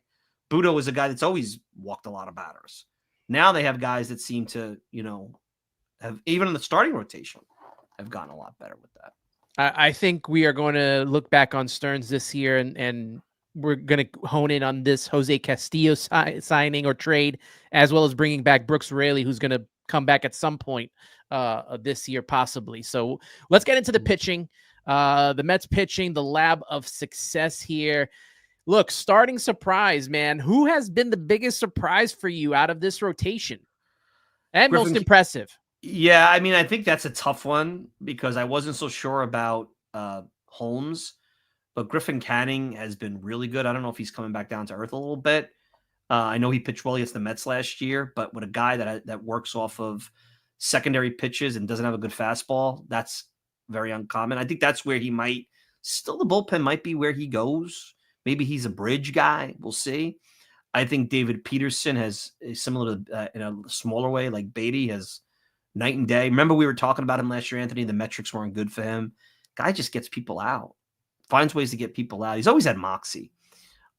Budo is a guy that's always walked a lot of batters. Now they have guys that seem to, have, even in the starting rotation, have gotten a lot better with that. I think we are going to look back on Stearns this year and we're going to hone in on this Jose Castillo signing or trade, as well as bringing back Brooks Raley, who's going to come back at some point this year, possibly. So let's get into the pitching. The Mets pitching, the lab of success here. Look, starting surprise, man. Who has been the biggest surprise for you out of this rotation? And most impressive? Yeah, I mean, I think that's a tough one because I wasn't so sure about Holmes, but Griffin Canning has been really good. I don't know if he's coming back down to earth a little bit. I know he pitched well against the Mets last year, but with a guy that works off of secondary pitches and doesn't have a good fastball, that's very uncommon. I think that's where he might still, the bullpen might be where he goes. Maybe he's a bridge guy. We'll see. I think David Peterson is similar to in a smaller way, like Beatty has night and day. Remember we were talking about him last year, Anthony. The metrics weren't good for him. Guy just gets people out, finds ways to get people out. He's always had moxie.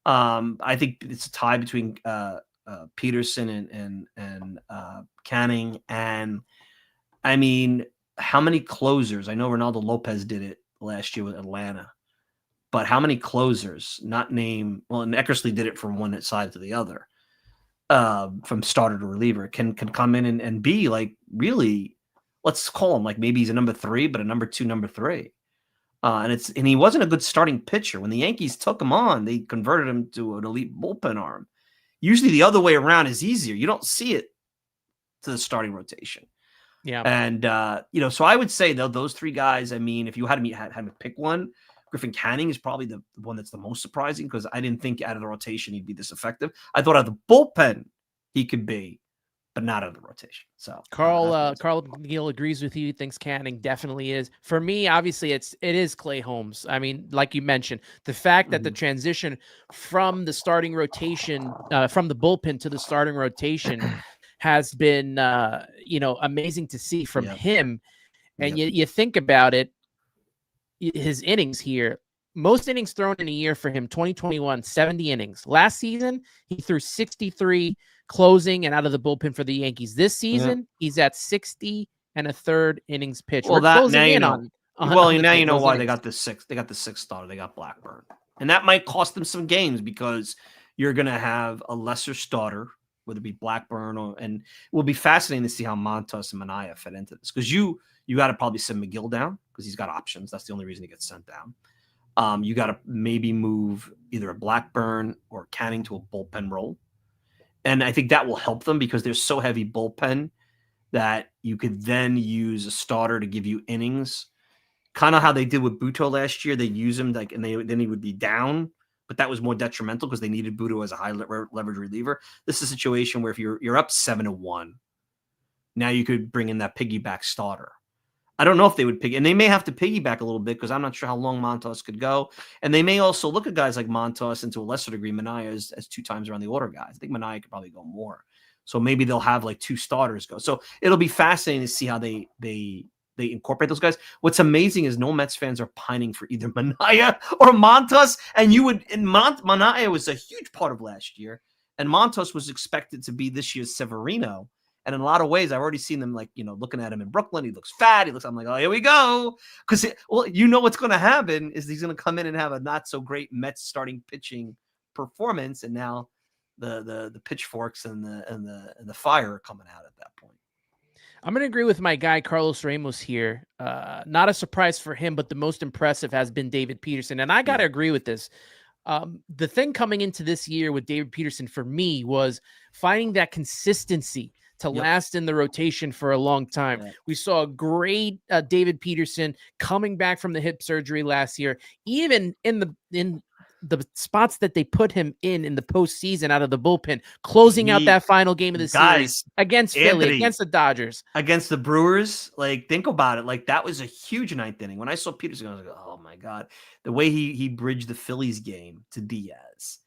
I think it's a tie between Peterson and Canning. And I mean, how many closers? I know Ronaldo Lopez did it last year with Atlanta, but how many closers, and Eckersley did it from one side to the other, from starter to reliever, can come in and be like, really, let's call him like maybe he's a number 3, but a number 2, number 3. And he wasn't a good starting pitcher. When the Yankees took him on, they converted him to an elite bullpen arm. Usually the other way around is easier. You don't see it to the starting rotation. Yeah. And, so I would say though, those 3 guys, I mean, if you had me pick one, Griffin Canning is probably the one that's the most surprising because I didn't think out of the rotation he'd be this effective. I thought out of the bullpen he could be but not out of the rotation. So Carl McNeil agrees with you. Thinks Canning definitely is. For me, obviously, it is Clay Holmes. I mean, like you mentioned, the fact that the transition from the starting rotation, from the bullpen to the starting rotation, has been amazing to see from him. And you think about it, his innings here. Most innings thrown in a year for him, 2021, 70 innings. Last season, he threw 63 closing and out of the bullpen for the Yankees. This season, he's at 60 and a third innings pitched. Well, We're closing in on now you know those why innings. they got the sixth starter. They got Blackburn. And that might cost them some games because you're going to have a lesser starter, whether it be Blackburn and it will be fascinating to see how Montas and Minaya fit into this, because you got to probably send McGill down because he's got options. That's the only reason he gets sent down. You got to maybe move either a Blackburn or Canning to a bullpen role. And I think that will help them because they're so heavy bullpen that you could then use a starter to give you innings. Kind of how they did with Buto last year. They use him then he would be down, but that was more detrimental because they needed Buto as a high leverage reliever. This is a situation where if you're up 7-1, now you could bring in that piggyback starter. I don't know if they would and they may have to piggyback a little bit because I'm not sure how long Montas could go. And they may also look at guys like Montas and to a lesser degree, Minaya as 2 times around the order guys. I think Minaya could probably go more. So maybe they'll have like 2 starters go. So it'll be fascinating to see how they incorporate those guys. What's amazing is no Mets fans are pining for either Minaya or Montas. And Minaya was a huge part of last year. And Montas was expected to be this year's Severino. And in a lot of ways, I've already seen them looking at him in Brooklyn. He looks fat. I'm like, oh, here we go. Because, what's going to happen is he's going to come in and have a not so great Mets starting pitching performance. And now the pitchforks and the fire are coming out at that point. I'm going to agree with my guy, Carlos Ramos here. Not a surprise for him, but the most impressive has been David Peterson. And I got to agree with this. The thing coming into this year with David Peterson for me was finding that consistency to last in the rotation for a long time. Yeah. We saw a great David Peterson coming back from the hip surgery last year, even in the spots that they put him in the postseason out of the bullpen, closing out that final game of the series against Philly, against the Dodgers, against the Brewers. Like, think about it. Like, that was a huge 9th inning. When I saw Peterson, I was like, oh my God, the way he bridged the Phillies game to Diaz.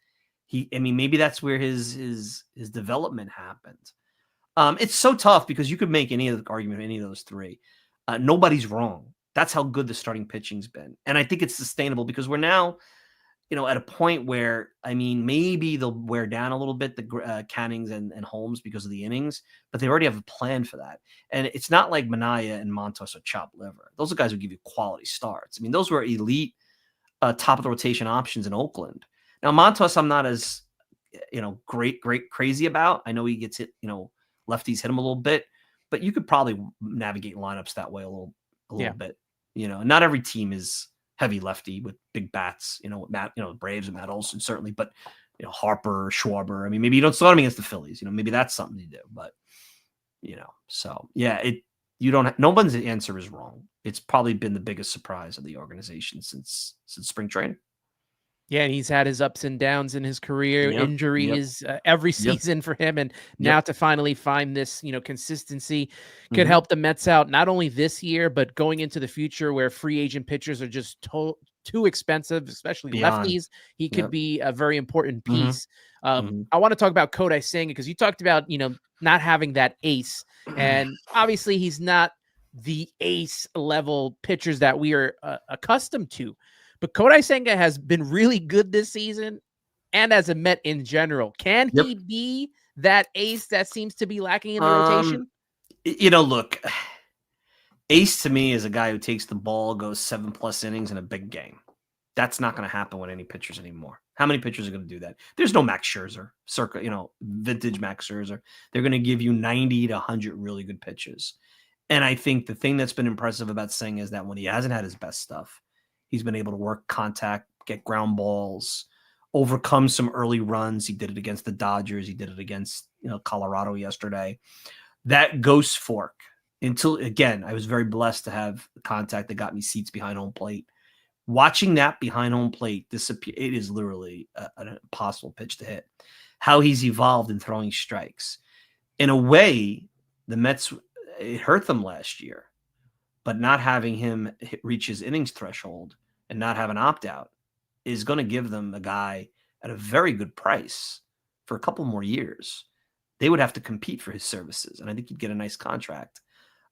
Maybe that's where his development happened. It's so tough because you could make any of the argument, any of those 3. Nobody's wrong. That's how good the starting pitching's been. And I think it's sustainable because we're now, at a point where, maybe they'll wear down a little bit, the Cannings and Holmes because of the innings, but they already have a plan for that. And it's not like Minaya and Montas are chopped liver. Those are guys who give you quality starts. those were elite top of the rotation options in Oakland. Now, Montas, I'm not as, great crazy about. I know he gets hit, lefties hit him a little bit, but you could probably navigate lineups that way a little bit. Not every team is heavy lefty with big bats, Braves and Matt Olson certainly, but Harper, Schwarber. Maybe you don't start him against the Phillies, maybe that's something to do, but so yeah, nobody's answer is wrong. It's probably been the biggest surprise of the organization since spring training. Yeah, and he's had his ups and downs in his career, injuries every season for him. And now to finally find this, consistency could help the Mets out, not only this year, but going into the future where free agent pitchers are just too expensive, especially lefties. He could be a very important piece. I want to talk about Kodai Senga because you talked about, not having that ace. And obviously he's not the ace level pitchers that we are accustomed to. But Kodai Senga has been really good this season and as a Met in general. Can he be that ace that seems to be lacking in the rotation? Look, ace to me is a guy who takes the ball, goes 7+ innings in a big game. That's not going to happen with any pitchers anymore. How many pitchers are going to do that? There's no Max Scherzer, vintage Max Scherzer. They're going to give you 90 to 100 really good pitches. And I think the thing that's been impressive about Senga is that when he hasn't had his best stuff, he's been able to work contact, get ground balls, overcome some early runs. He did it against the Dodgers. He did it against Colorado yesterday. That ghost fork, until, again, I was very blessed to have the contact that got me seats behind home plate. Watching that behind home plate disappear, it is literally an impossible pitch to hit. How he's evolved in throwing strikes. in a way, the Mets, it hurt them last year, but not having him reach his innings threshold and not have an opt-out is going to give them a guy at a very good price for a couple more years. They would have to compete for his services, and I think he'd get a nice contract.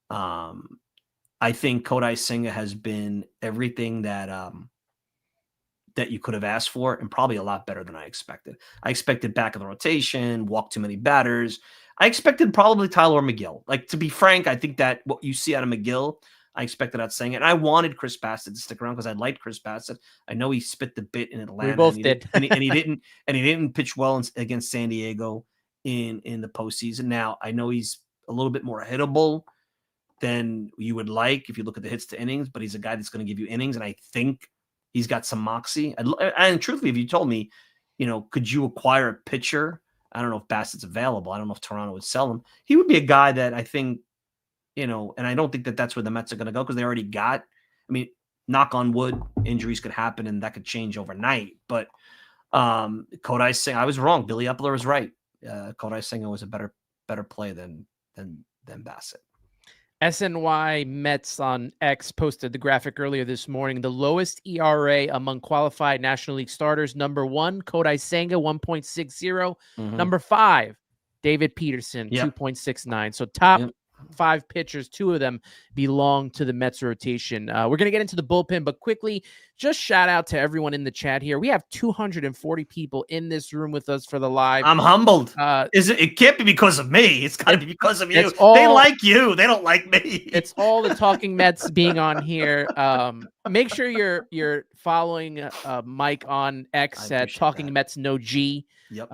I think Kodai Senga has been everything that that you could have asked for, and probably a lot better than I expected. I expected back of the rotation, walk too many batters. I expected probably Tyler McGill. Like, to be frank, I think that what you see out of McGill, I expected out Senga. And I wanted Chris Bassett to stick around because I liked Chris Bassett. I know he spit the bit in Atlanta. We both did. and he didn't pitch well against San Diego in the postseason. Now, I know he's a little bit more hittable than you would like if you look at the hits to innings, but he's a guy that's going to give you innings, and I think he's got some moxie. And truthfully, if you told me, could you acquire a pitcher? I don't know if Bassett's available. I don't know if Toronto would sell him. He would be a guy that I think, and I don't think that that's where the Mets are going to go because they already got, knock on wood, injuries could happen and that could change overnight. But Kodai Senga, I was wrong. Billy Epler was right. Kodai Senga was a better play than Bassett. SNY Mets on X posted the graphic earlier this morning. The lowest ERA among qualified National League starters. Number 1, Kodai Senga, 1.60. Mm-hmm. Number 5, David Peterson, 2.69. So top 5 pitchers, 2 of them belong to the Mets rotation. We're going to get into the bullpen, but quickly, just shout out to everyone in the chat here. We have 240 people in this room with us for the live. I'm humbled. It can't be because of me. It's got to be because of you. They like you. They don't like me. It's all the Talking Mets being on here. Make sure you're following Mike on X at Talking Mets No G. Yep.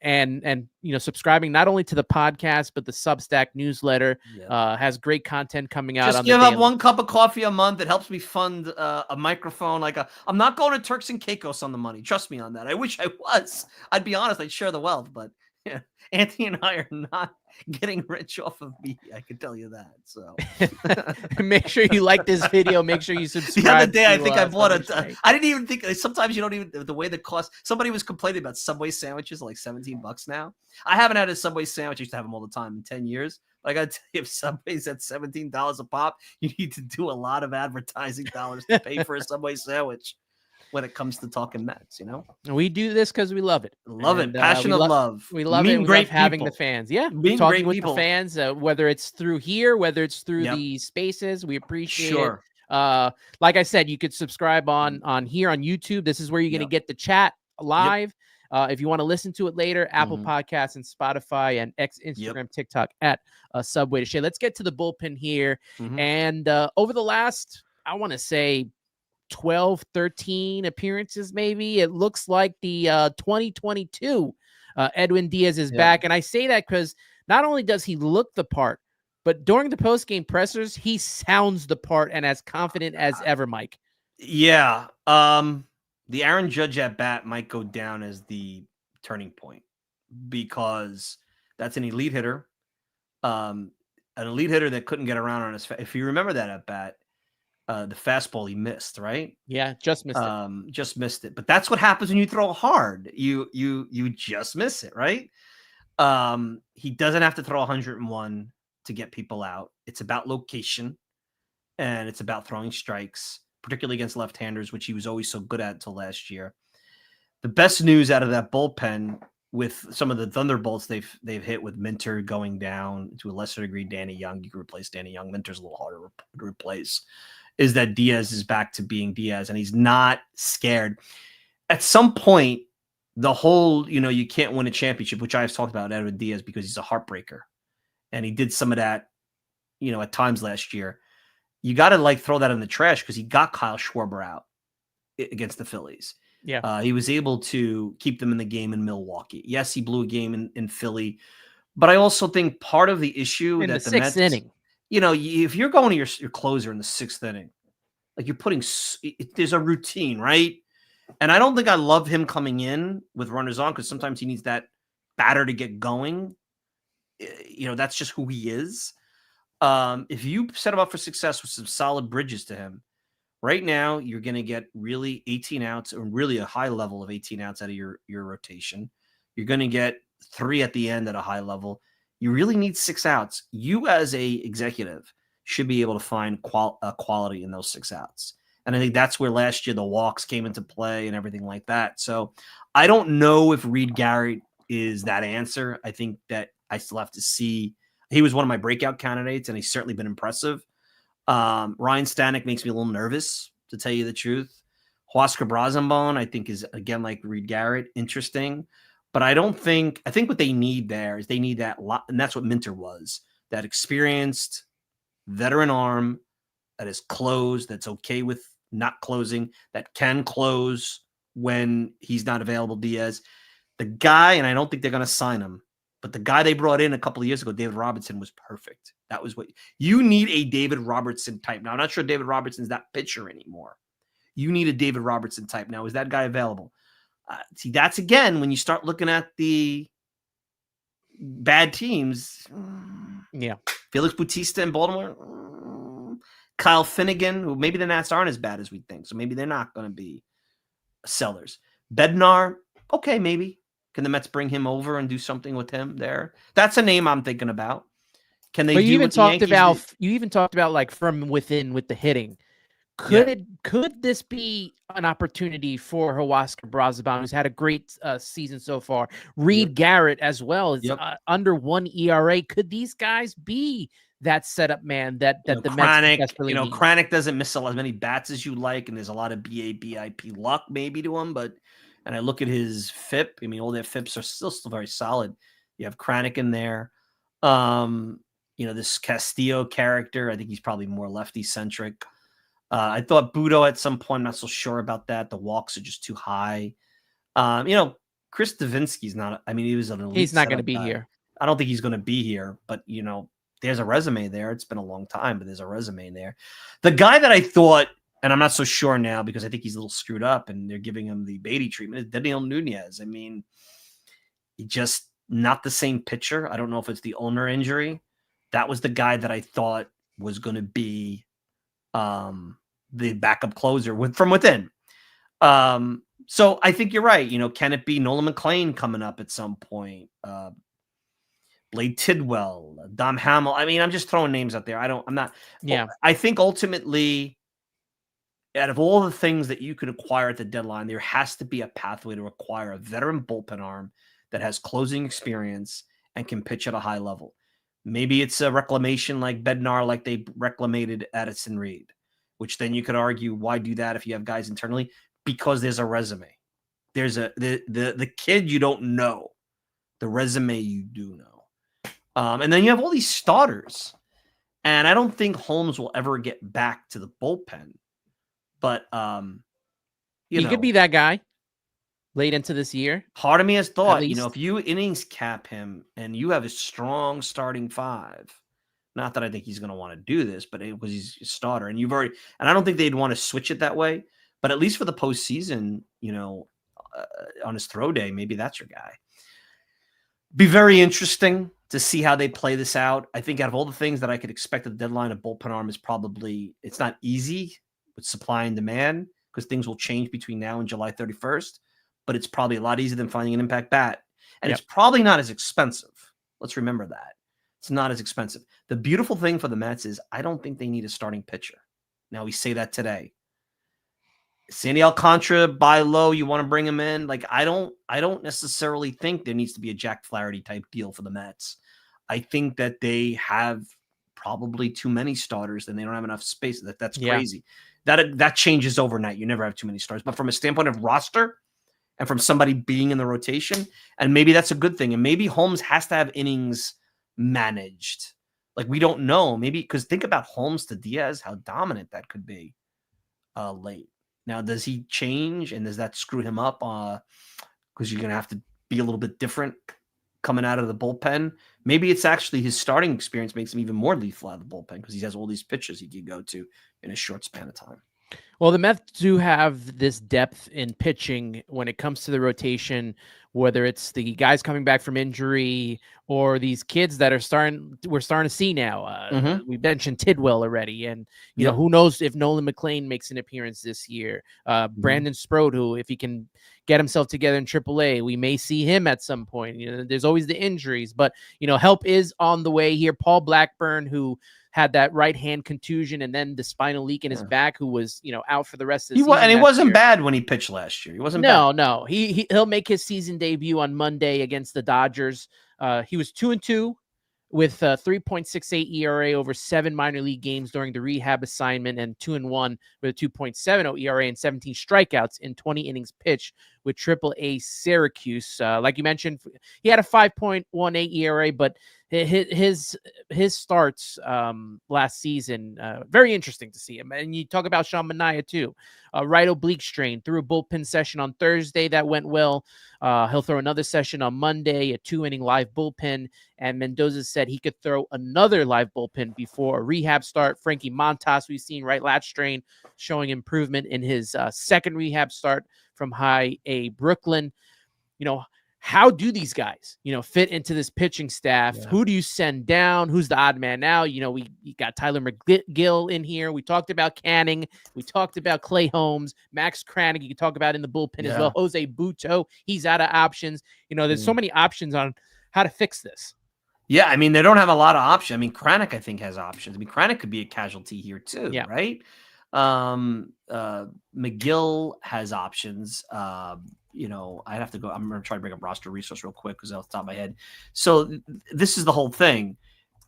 And subscribing not only to the podcast but the Substack newsletter. Has great content coming out. Just give up 1 cup of coffee a month. It helps me fund a microphone. I'm not going to Turks and Caicos on the money. Trust me on that. I wish I was. I'd be honest. I'd share the wealth, but Anthony and I are not getting rich off of me. I can tell you that. So make sure you like this video. Make sure you subscribe. The other day, I think I bought I didn't even think. Sometimes you don't even the way the cost. Somebody was complaining about Subway sandwiches, like $17 now. I haven't had a Subway sandwich. I used to have them all the time in 10 years. But I got to tell you, if Subway's at $17 a pop, you need to do a lot of advertising dollars to pay for a Subway sandwich. When it comes to Talking Mets, we do this because we love it. Passion of love. We love it. We love having the fans. Yeah, talking with the fans, whether it's through here, whether it's through the spaces, we appreciate it. Like I said, you could subscribe on here on YouTube. This is where you're going to get the chat live. If you want to listen to it later, Apple Podcasts and Spotify and Instagram, TikTok at Subway to Shea. Let's get to the bullpen here. And over the last, I want to say, 12, 13 appearances, maybe. It looks like the 2022 Edwin Diaz is back. And I say that because not only does he look the part, but during the post-game pressers, he sounds the part and as confident as ever, Mike. Yeah. The Aaron Judge at bat might go down as the turning point because that's an elite hitter. An elite hitter that couldn't get around on his if you remember that at bat, the fastball he missed, right? Yeah, just missed it. Just missed it. But that's what happens when you throw hard. You just miss it, right? He doesn't have to throw 101 to get people out. It's about location, and it's about throwing strikes, particularly against left-handers, which he was always so good at until last year. The best news out of that bullpen, with some of the thunderbolts they've hit with Minter going down, to a lesser degree, Danny Young. You can replace Danny Young. Minter's a little harder to replace. Is that Diaz is back to being Diaz, and he's not scared. At some point, the whole, you can't win a championship, which I've talked about Edwin Diaz because he's a heartbreaker. And he did some of that, at times last year. You got to throw that in the trash because he got Kyle Schwarber out against the Phillies. Yeah. He was able to keep them in the game in Milwaukee. Yes, he blew a game in Philly, but I also think part of the issue in that the Mets, sixth inning, if you're going to your closer in the 6th inning, you're putting, there's a routine, right? And I don't think I love him coming in with runners on because sometimes he needs that batter to get going. That's just who he is. If you set him up for success with some solid bridges to him, right now you're going to get really 18 outs or really a high level of 18 outs out of your rotation. You're going to get 3 at the end at a high level. You really need 6 outs. You as a executive should be able to find quality in those 6 outs. And I think that's where last year the walks came into play and everything like that. So I don't know if Reed Garrett is that answer. I think that I still have to see. He was one of my breakout candidates, and he's certainly been impressive. Ryan Stanek makes me a little nervous, to tell you the truth. Huascar Brazenbone, I think, is, again, like Reed Garrett, interesting. But I think what they need there is they need that lot, and that's what Minter was, that experienced veteran arm that is closed, that's okay with not closing, that can close when he's not available, Diaz. The guy, and I don't think they're going to sign him, but the guy they brought in a couple of years ago, David Robertson, was perfect. That was what you need, a David Robertson type. Now, I'm not sure David Robertson's that pitcher anymore. You need a David Robertson type. Now, is that guy available? See, that's, again, when you start looking at the bad teams. Yeah. Felix Bautista in Baltimore. Kyle Finnegan, who maybe the Nats aren't as bad as we think, so maybe they're not going to be sellers. Bednar, okay, maybe. Can the Mets bring him over and do something with him there? That's a name I'm thinking about. Can they? But you even talked about like from within with the hitting. Could this be an opportunity for Huascar Brazenbone, who's had a great season so far? Reed Garrett as well is under 1 ERA. Could these guys be that setup man that the Kranick, Mets desperately need? Kranick doesn't miss as many bats as you like, and there's a lot of BIP luck maybe to him, and I look at his FIP. I mean, all their FIPs are still very solid. You have Kranick in there. This Castillo character, I think he's probably more lefty-centric. I thought Budo at some point, I'm not so sure about that. The walks are just too high. Chris Davinsky's not, he was an elite. He's not going to be here. I don't think he's going to be here, but, there's a resume there. It's been a long time, but there's a resume there. The guy that I thought, and I'm not so sure now because I think he's a little screwed up and they're giving him the Beatty treatment, is Daniel Nunez. He just not the same pitcher. I don't know if it's the owner injury. That was the guy that I thought was going to be the backup closer from within. So I think you're right. Can it be Nolan McLean coming up at some point? Blade Tidwell, Dom Hamill. I'm just throwing names out there. I think ultimately, out of all the things that you could acquire at the deadline, there has to be a pathway to acquire a veteran bullpen arm that has closing experience and can pitch at a high level. Maybe it's a reclamation like Bednar, like they reclamated Addison Reed, which then you could argue, why do that if you have guys internally? Because there's a resume. There's the kid you don't know, the resume you do know. And then you have all these starters. And I don't think Holmes will ever get back to the bullpen. But, he could be that guy late into this year. Part of me has thought, if you innings cap him and you have a strong starting 5, not that I think he's going to want to do this, but it was he's a starter. And I don't think they'd want to switch it that way. But at least for the postseason, on his throw day, maybe that's your guy. Be very interesting to see how they play this out. I think out of all the things that I could expect at the deadline, a bullpen arm is it's not easy with supply and demand because things will change between now and July 31st, but it's probably a lot easier than finding an impact bat. And it's probably not as expensive. Let's remember that. It's not as expensive. The beautiful thing for the Mets is I don't think they need a starting pitcher. Now we say that today. Sandy Alcantara, buy low, you want to bring him in. I don't necessarily think there needs to be a Jack Flaherty type deal for the Mets. I think that they have probably too many starters and they don't have enough space. That's crazy. That changes overnight. You never have too many starters. But from a standpoint of roster and from somebody being in the rotation, and maybe that's a good thing. And maybe Holmes has to have innings managed. We don't know. Maybe because think about Holmes to Diaz, how dominant that could be late. Now, does he change and does that screw him up? Because you're going to have to be a little bit different coming out of the bullpen. Maybe it's actually his starting experience makes him even more lethal out of the bullpen because he has all these pitches he can go to in a short span of time. Well, the Mets do have this depth in pitching when it comes to the rotation, whether it's the guys coming back from injury or these kids that we're starting to see now. Mm-hmm. We mentioned Tidwell already, and Yep. who knows if Nolan McLean makes an appearance this year. Mm-hmm. Brandon Sprode, who if he can get himself together in AAA, we may see him at some point. There's always the injuries, but help is on the way here. Paul Blackburn, who had that right hand contusion and then the spinal leak in his back, who was, out for the rest of the season. And he wasn't year. bad when he pitched last year. He wasn't bad. No. He'll make his season debut on Monday against the Dodgers. He was 2-2 with 3.68 ERA over 7 minor league games during the rehab assignment, and 2-1 with a 2.70 ERA and 17 strikeouts in 20 innings pitched with AAA Syracuse. Like you mentioned, he had a 5.18 ERA, but his starts last season, very interesting to see him. And you talk about Sean Manaea too. Right oblique strain, threw a bullpen session on Thursday that went well. He'll throw another session on Monday, a 2-inning live bullpen. And Mendoza said he could throw another live bullpen before a rehab start. Frankie Montas, we've seen right lat strain, showing improvement in his second rehab start from High A Brooklyn. How do these guys, fit into this pitching staff? Yeah. Who do you send down? Who's the odd man now? We got Tyler McGill in here. We talked about Canning. We talked about Clay Holmes, Max Kranick. You can talk about in the bullpen as well. Jose Buto, he's out of options. There's so many options on how to fix this. Yeah, I mean, they don't have a lot of options. I mean, Kranick, I think, has options. I mean, Kranick could be a casualty here too, right? McGill has options. I'd have to go. I'm going to try to bring up roster resource real quick because off the top of my head. So this is the whole thing.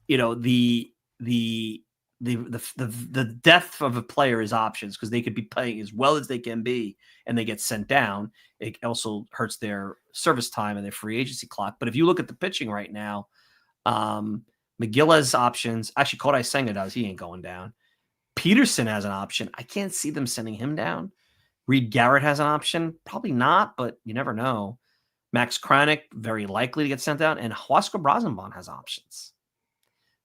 The depth of a player is options because they could be playing as well as they can be, and they get sent down. It also hurts their service time and their free agency clock. But if you look at the pitching right now, McGill has options. Actually, Kodai Senga does. He ain't going down. Peterson has an option. I can't see them sending him down. Reed Garrett has an option. Probably not, but you never know. Max Kranick, very likely to get sent down. And Huascar Brazenbon has options.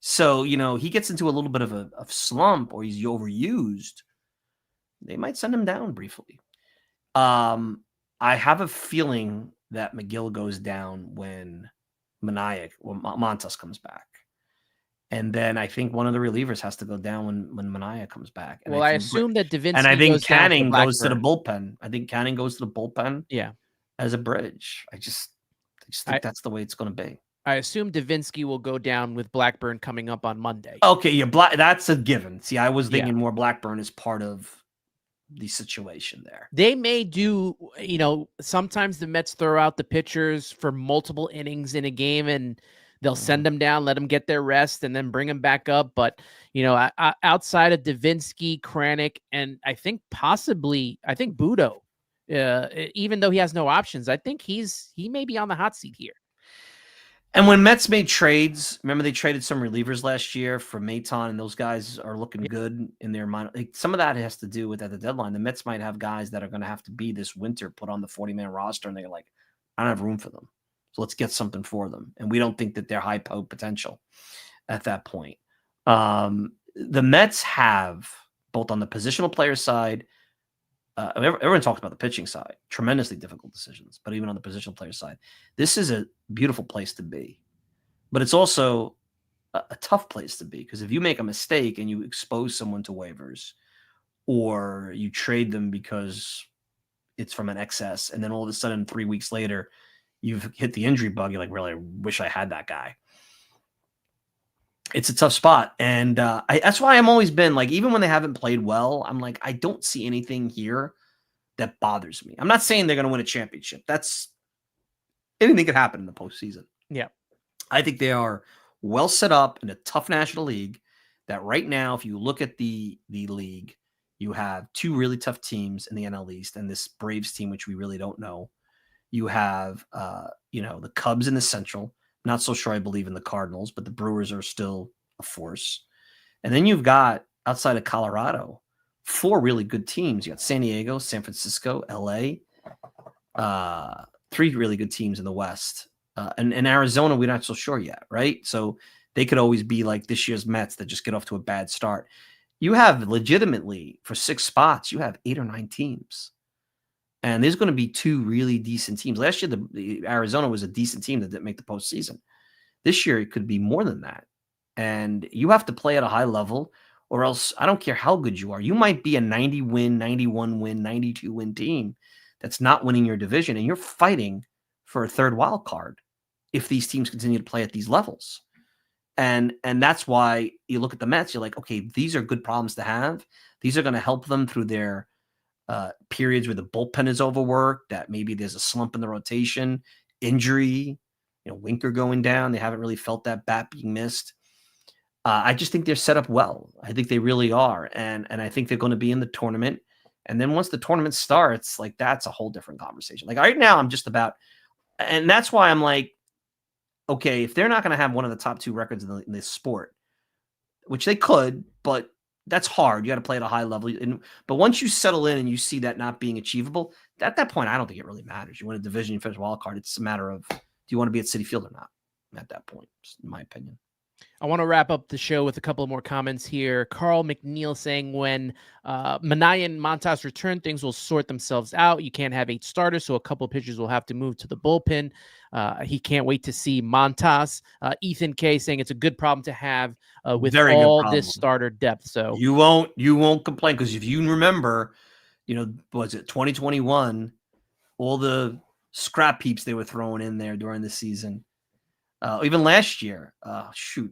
So, he gets into a little bit of a slump or he's overused. They might send him down briefly. I have a feeling that McGill goes down when Montas comes back. And then I think one of the relievers has to go down when Manaea comes back. And I assume that Davinsky and I think Canning goes to the bullpen. I think Canning goes to the bullpen. Yeah, as a bridge. I just think that's the way it's going to be. I assume Davinsky will go down with Blackburn coming up on Monday. Okay, yeah, that's a given. See, I was thinking more Blackburn is part of the situation there. They may do, sometimes the Mets throw out the pitchers for multiple innings in a game and they'll send them down, let them get their rest, and then bring them back up. But, outside of Davinsky, Kranick, and I think Budo, even though he has no options, I think he may be on the hot seat here. And when Mets made trades, remember they traded some relievers last year for Maton, and those guys are looking good in their mind. Some of that has to do with at the deadline. The Mets might have guys that are going to have to be this winter put on the 40-man roster, and they're like, I don't have room for them. So let's get something for them. And we don't think that they're high potential at that point. The Mets have, both on the positional player side, everyone talks about the pitching side, tremendously difficult decisions, but even on the positional player side, this is a beautiful place to be. But it's also a tough place to be because if you make a mistake and you expose someone to waivers or you trade them because it's from an excess, and then all of a sudden 3 weeks later, you've hit the injury bug, you're like, really, I wish I had that guy. It's a tough spot. And that's why I'm always been like, even when they haven't played well, I'm like, I don't see anything here that bothers me. I'm not saying they're going to win a championship. Anything could happen in the postseason. Yeah. I think they are well set up in a tough National League that right now, if you look at the league, you have two really tough teams in the NL East and this Braves team, which we really don't know. You have, the Cubs in the Central. Not so sure I believe in the Cardinals, but the Brewers are still a force. And then you've got, outside of Colorado, 4 really good teams. You got San Diego, San Francisco, LA, 3 really good teams in the West. And Arizona, we're not so sure yet, right? So they could always be like this year's Mets that just get off to a bad start. you have legitimately for 6 spots, you have 8 or 9 teams. And there's going to be 2 really decent teams. Last year, the Arizona was a decent team that didn't make the postseason. This year, it could be more than that. And you have to play at a high level, or else I don't care how good you are. You might be a 90 win, 91 win, 92 win team that's not winning your division, and you're fighting for a third wild card if these teams continue to play at these levels. And that's why you look at the Mets, you're like, okay, these are good problems to have. These are going to help them through their periods where the bullpen is overworked, that maybe there's a slump in the rotation, injury, Winker going down. They haven't really felt that bat being missed. I just think they're set up well. I think they really are. And I think they're going to be in the tournament. And then once the tournament starts, like that's a whole different conversation. Like right now, I'm just about, and that's why I'm like, okay, if they're not going to have one of the top 2 records in this sport, which they could, but that's hard. You got to play at a high level. But once you settle in and you see that not being achievable, at that point, I don't think it really matters. You win a division, you finish wild card. It's a matter of, do you want to be at Citi Field or not at that point, in my opinion. I want to wrap up the show with a couple of more comments here. Carl McNeil saying when Minaya and Montas return, things will sort themselves out. You can't have 8 starters, so a couple of pitchers will have to move to the bullpen. He can't wait to see Montas. Ethan K saying it's a good problem to have with all this starter depth. So you won't complain, because if you remember, was it 2021, all the scrap heaps they were throwing in there during the season. Even last year,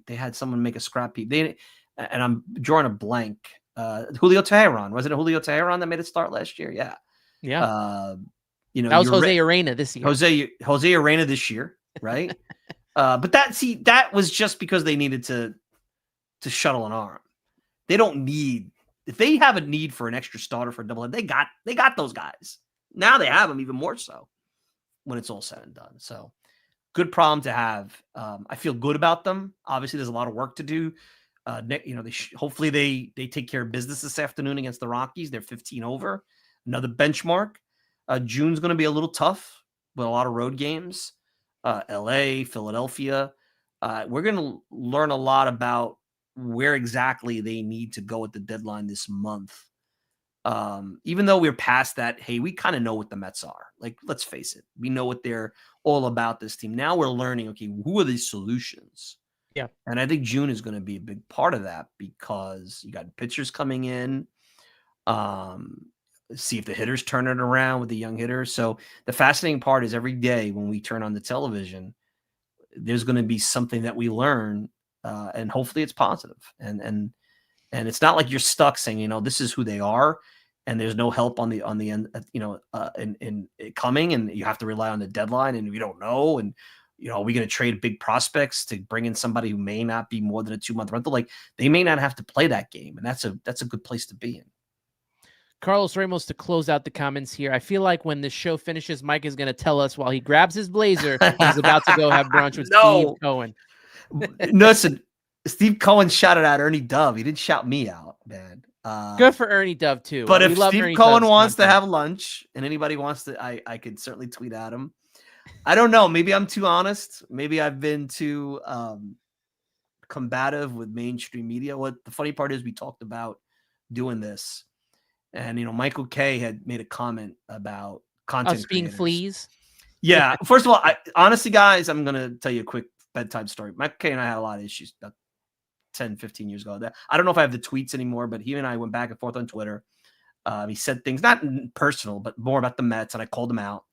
they had someone make a scrap heap. And I'm drawing a blank. Julio Teheran. Was it Julio Teheran that made a start last year? Yeah. Yeah. That was Jose Arena this year. Jose Arena this year, right? But that was just because they needed to shuttle an arm. They don't need, if they have a need for an extra starter for a doubleheader, they got those guys. Now they have them even more so when it's all said and done. So good problem to have. I feel good about them. Obviously, there's a lot of work to do. Hopefully they take care of business this afternoon against the Rockies. They're 15 over, another benchmark. June's going to be a little tough with a lot of road games. LA, Philadelphia. We're going to learn a lot about where exactly they need to go at the deadline this month. Even though we're past that, hey, we kind of know what the Mets are. Like, let's face it. We know what they're all about, this team. Now we're learning, okay, who are these solutions? Yeah. And I think June is going to be a big part of that, because you got pitchers coming in. See if the hitters turn it around with the young hitters. So the fascinating part is every day when we turn on the television, there's going to be something that we learn, and hopefully it's positive. And it's not like you're stuck saying, this is who they are, and there's no help on the end, in coming, and you have to rely on the deadline, and we don't know. And, are we going to trade big prospects to bring in somebody who may not be more than a 2-month rental? Like, they may not have to play that game, and that's a good place to be in. Carlos Ramos to close out the comments here. I feel like when this show finishes, Mike is going to tell us while he grabs his blazer, he's about to go have brunch with Steve Cohen. Listen, Steve Cohen shouted out Ernie Dove. He didn't shout me out, man. Good for Ernie Dove too. But if Steve Cohen wants to have lunch, and anybody wants to, I could certainly tweet at him. I don't know. Maybe I'm too honest. Maybe I've been too combative with mainstream media. What the funny part is, we talked about doing this, and Michael K had made a comment about content us being creators. Fleas. Yeah. First of all, honestly, guys, I'm gonna tell you a quick bedtime story. Michael K and I had a lot of issues about 10, 15 years ago. I don't know if I have the tweets anymore, but he and I went back and forth on Twitter. He said things not personal, but more about the Mets, and I called him out.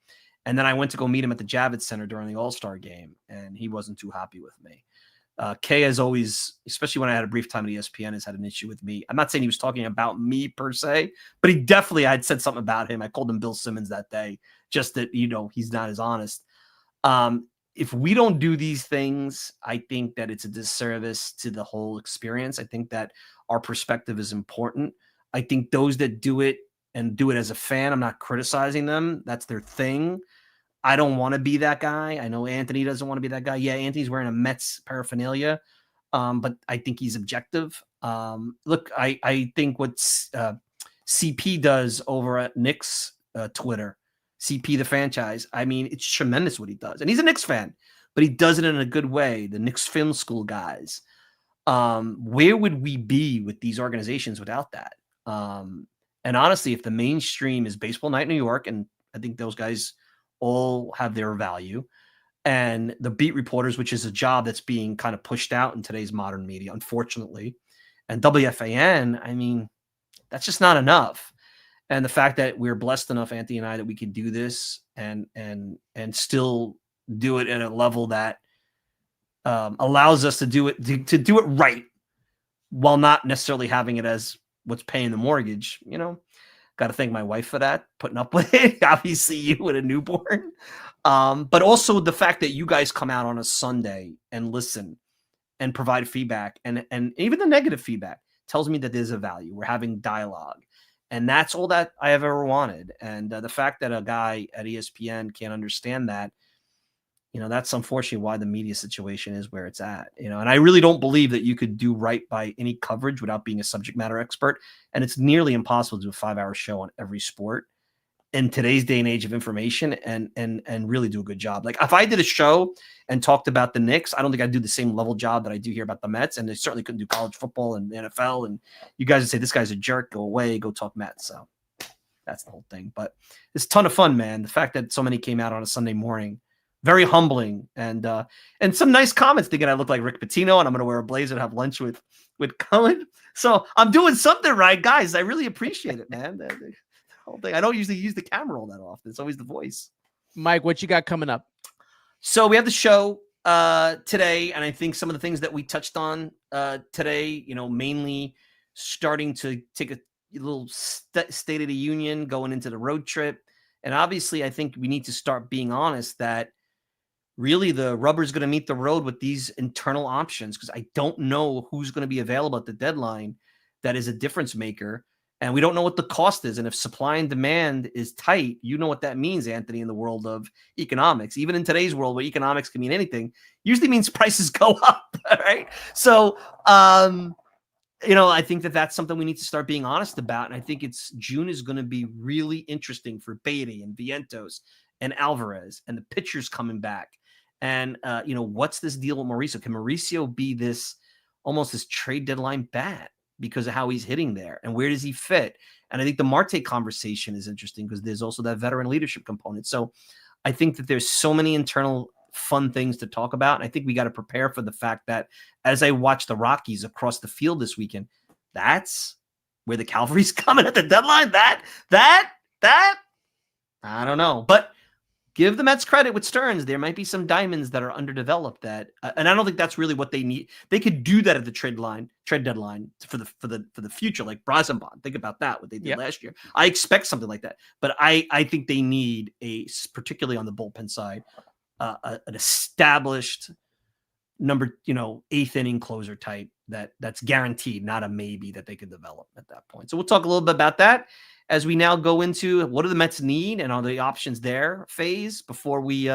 And then I went to go meet him at the Javits Center during the All-Star game, and he wasn't too happy with me. Kay has always, especially when I had a brief time at ESPN, has had an issue with me. I'm not saying he was talking about me per se, but he definitely, I had said something about him. I called him Bill Simmons that day, just that, he's not as honest. If we don't do these things, I think that it's a disservice to the whole experience. I think that our perspective is important. I think those that do it and do it as a fan, I'm not criticizing them. That's their thing. I don't want to be that guy. I know Anthony doesn't want to be that guy. Yeah, Anthony's wearing a Mets paraphernalia, but I think he's objective. Look, I think what CP does over at Knicks Twitter, CP the franchise, I mean, it's tremendous what he does. And he's a Knicks fan, but he does it in a good way. The Knicks film school guys. Where would we be with these organizations without that? And honestly, if the mainstream is Baseball Night New York, and I think those guys all have their value, and the beat reporters, which is a job that's being kind of pushed out in today's modern media, unfortunately, and WFAN, I mean, that's just not enough. And the fact that we're blessed enough, Anthony and I, that we can do this and still do it at a level that allows us to do it to do it right, while not necessarily having it as what's paying the mortgage. Got to thank my wife for that, putting up with it. Obviously, you with a newborn, but also the fact that you guys come out on a Sunday and listen and provide feedback, and even the negative feedback tells me that there's a value. We're having dialogue, and that's all that I have ever wanted. And the fact that a guy at ESPN can't understand that, that's unfortunately why the media situation is where it's at. And I really don't believe that you could do right by any coverage without being a subject matter expert. And it's nearly impossible to do a 5-hour show on every sport in today's day and age of information and really do a good job. Like if I did a show and talked about the Knicks, I don't think I'd do the same level job that I do here about the Mets. And I certainly couldn't do college football and NFL. And you guys would say, this guy's a jerk, go away, go talk Mets. So that's the whole thing. But it's a ton of fun, man. The fact that so many came out on a Sunday morning, very humbling, and some nice comments thinking I look like Rick Pitino and I'm going to wear a blazer and have lunch with Cullen. So I'm doing something right, guys. I really appreciate it, man. The whole thing. I don't usually use the camera all that often. It's always the voice. Mike, what you got coming up? So we have the show today, and I think some of the things that we touched on today, mainly starting to take a little State of the Union going into the road trip. And obviously, I think we need to start being honest that really the rubber's going to meet the road with these internal options, because I don't know who's going to be available at the deadline that is a difference maker. And we don't know what the cost is. And if supply and demand is tight, you know what that means, Anthony, in the world of economics. Even in today's world where economics can mean anything, usually means prices go up, right? So, I think that that's something we need to start being honest about. And I think June is going to be really interesting for Beatty and Vientos and Alvarez and the pitchers coming back. And, what's this deal with Mauricio? Can Mauricio be almost this trade deadline bat because of how he's hitting there? And where does he fit? And I think the Marte conversation is interesting because there's also that veteran leadership component. So I think that there's so many internal fun things to talk about. And I think we got to prepare for the fact that as I watch the Rockies across the field this weekend, that's where the Cavalry's coming at the deadline. That, I don't know. But give the Mets credit with Stearns. There might be some diamonds that are underdeveloped and I don't think that's really what they need. They could do that at the trade deadline for the future, like Brazenbond. Think about that, what they did last year. I expect something like that, but I think they need particularly on the bullpen side, an established number, 8th inning closer type that's guaranteed, not a maybe that they could develop at that point. So we'll talk a little bit about that as we now go into what do the Mets need and are the options there phase before we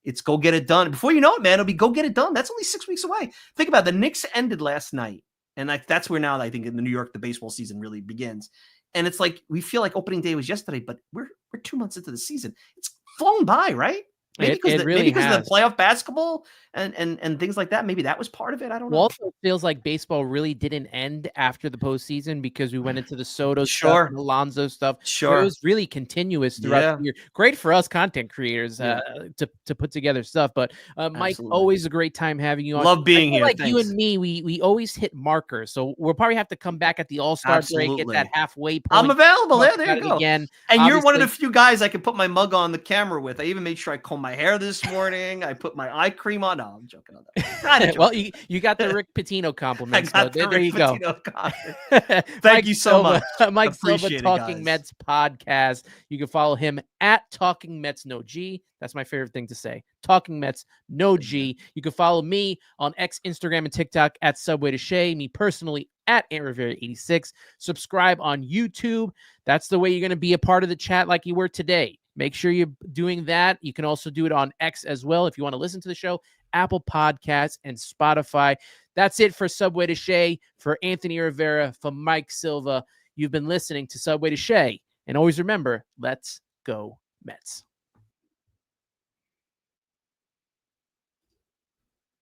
it's go get it done. Before you know it, man, it'll be go get it done. That's only 6 weeks away. Think about it. The Knicks ended last night. And that's where now I think in New York, the baseball season really begins. And it's like, we feel like opening day was yesterday, but we're 2 months into the season. It's flown by, right? Maybe because of the playoff basketball and things like that. Maybe that was part of it. I don't know. Also feels like baseball really didn't end after the postseason because we went into the Soto stuff and Alonso stuff. Sure. It was really continuous throughout the year. Great for us content creators to put together stuff. But Mike, always a great time having you on. Love being here. Like you and me, we always hit markers. So we'll probably have to come back at the All-Star break at that halfway point. I'm available. There you go. Again. And you're one of the few guys I can put my mug on the camera with. I even made sure I comb my hair this morning. I put my eye cream on. No, I'm joking on that. Well, you got the Rick Pitino compliment. There you go. Thank you so much. Mike Silva, Talking Mets podcast. You can follow him at Talking Mets No G. That's my favorite thing to say. Talking Mets No G. You can follow me on X, Instagram, and TikTok at Subway to Shea. Me personally at Rivera 86. Subscribe on YouTube. That's the way you're going to be a part of the chat like you were today. Make sure you're doing that. You can also do it on X as well if you want to listen to the show, Apple Podcasts, and Spotify. That's it for Subway to Shea. For Anthony Rivera, for Mike Silva, you've been listening to Subway to Shea. And always remember, let's go Mets.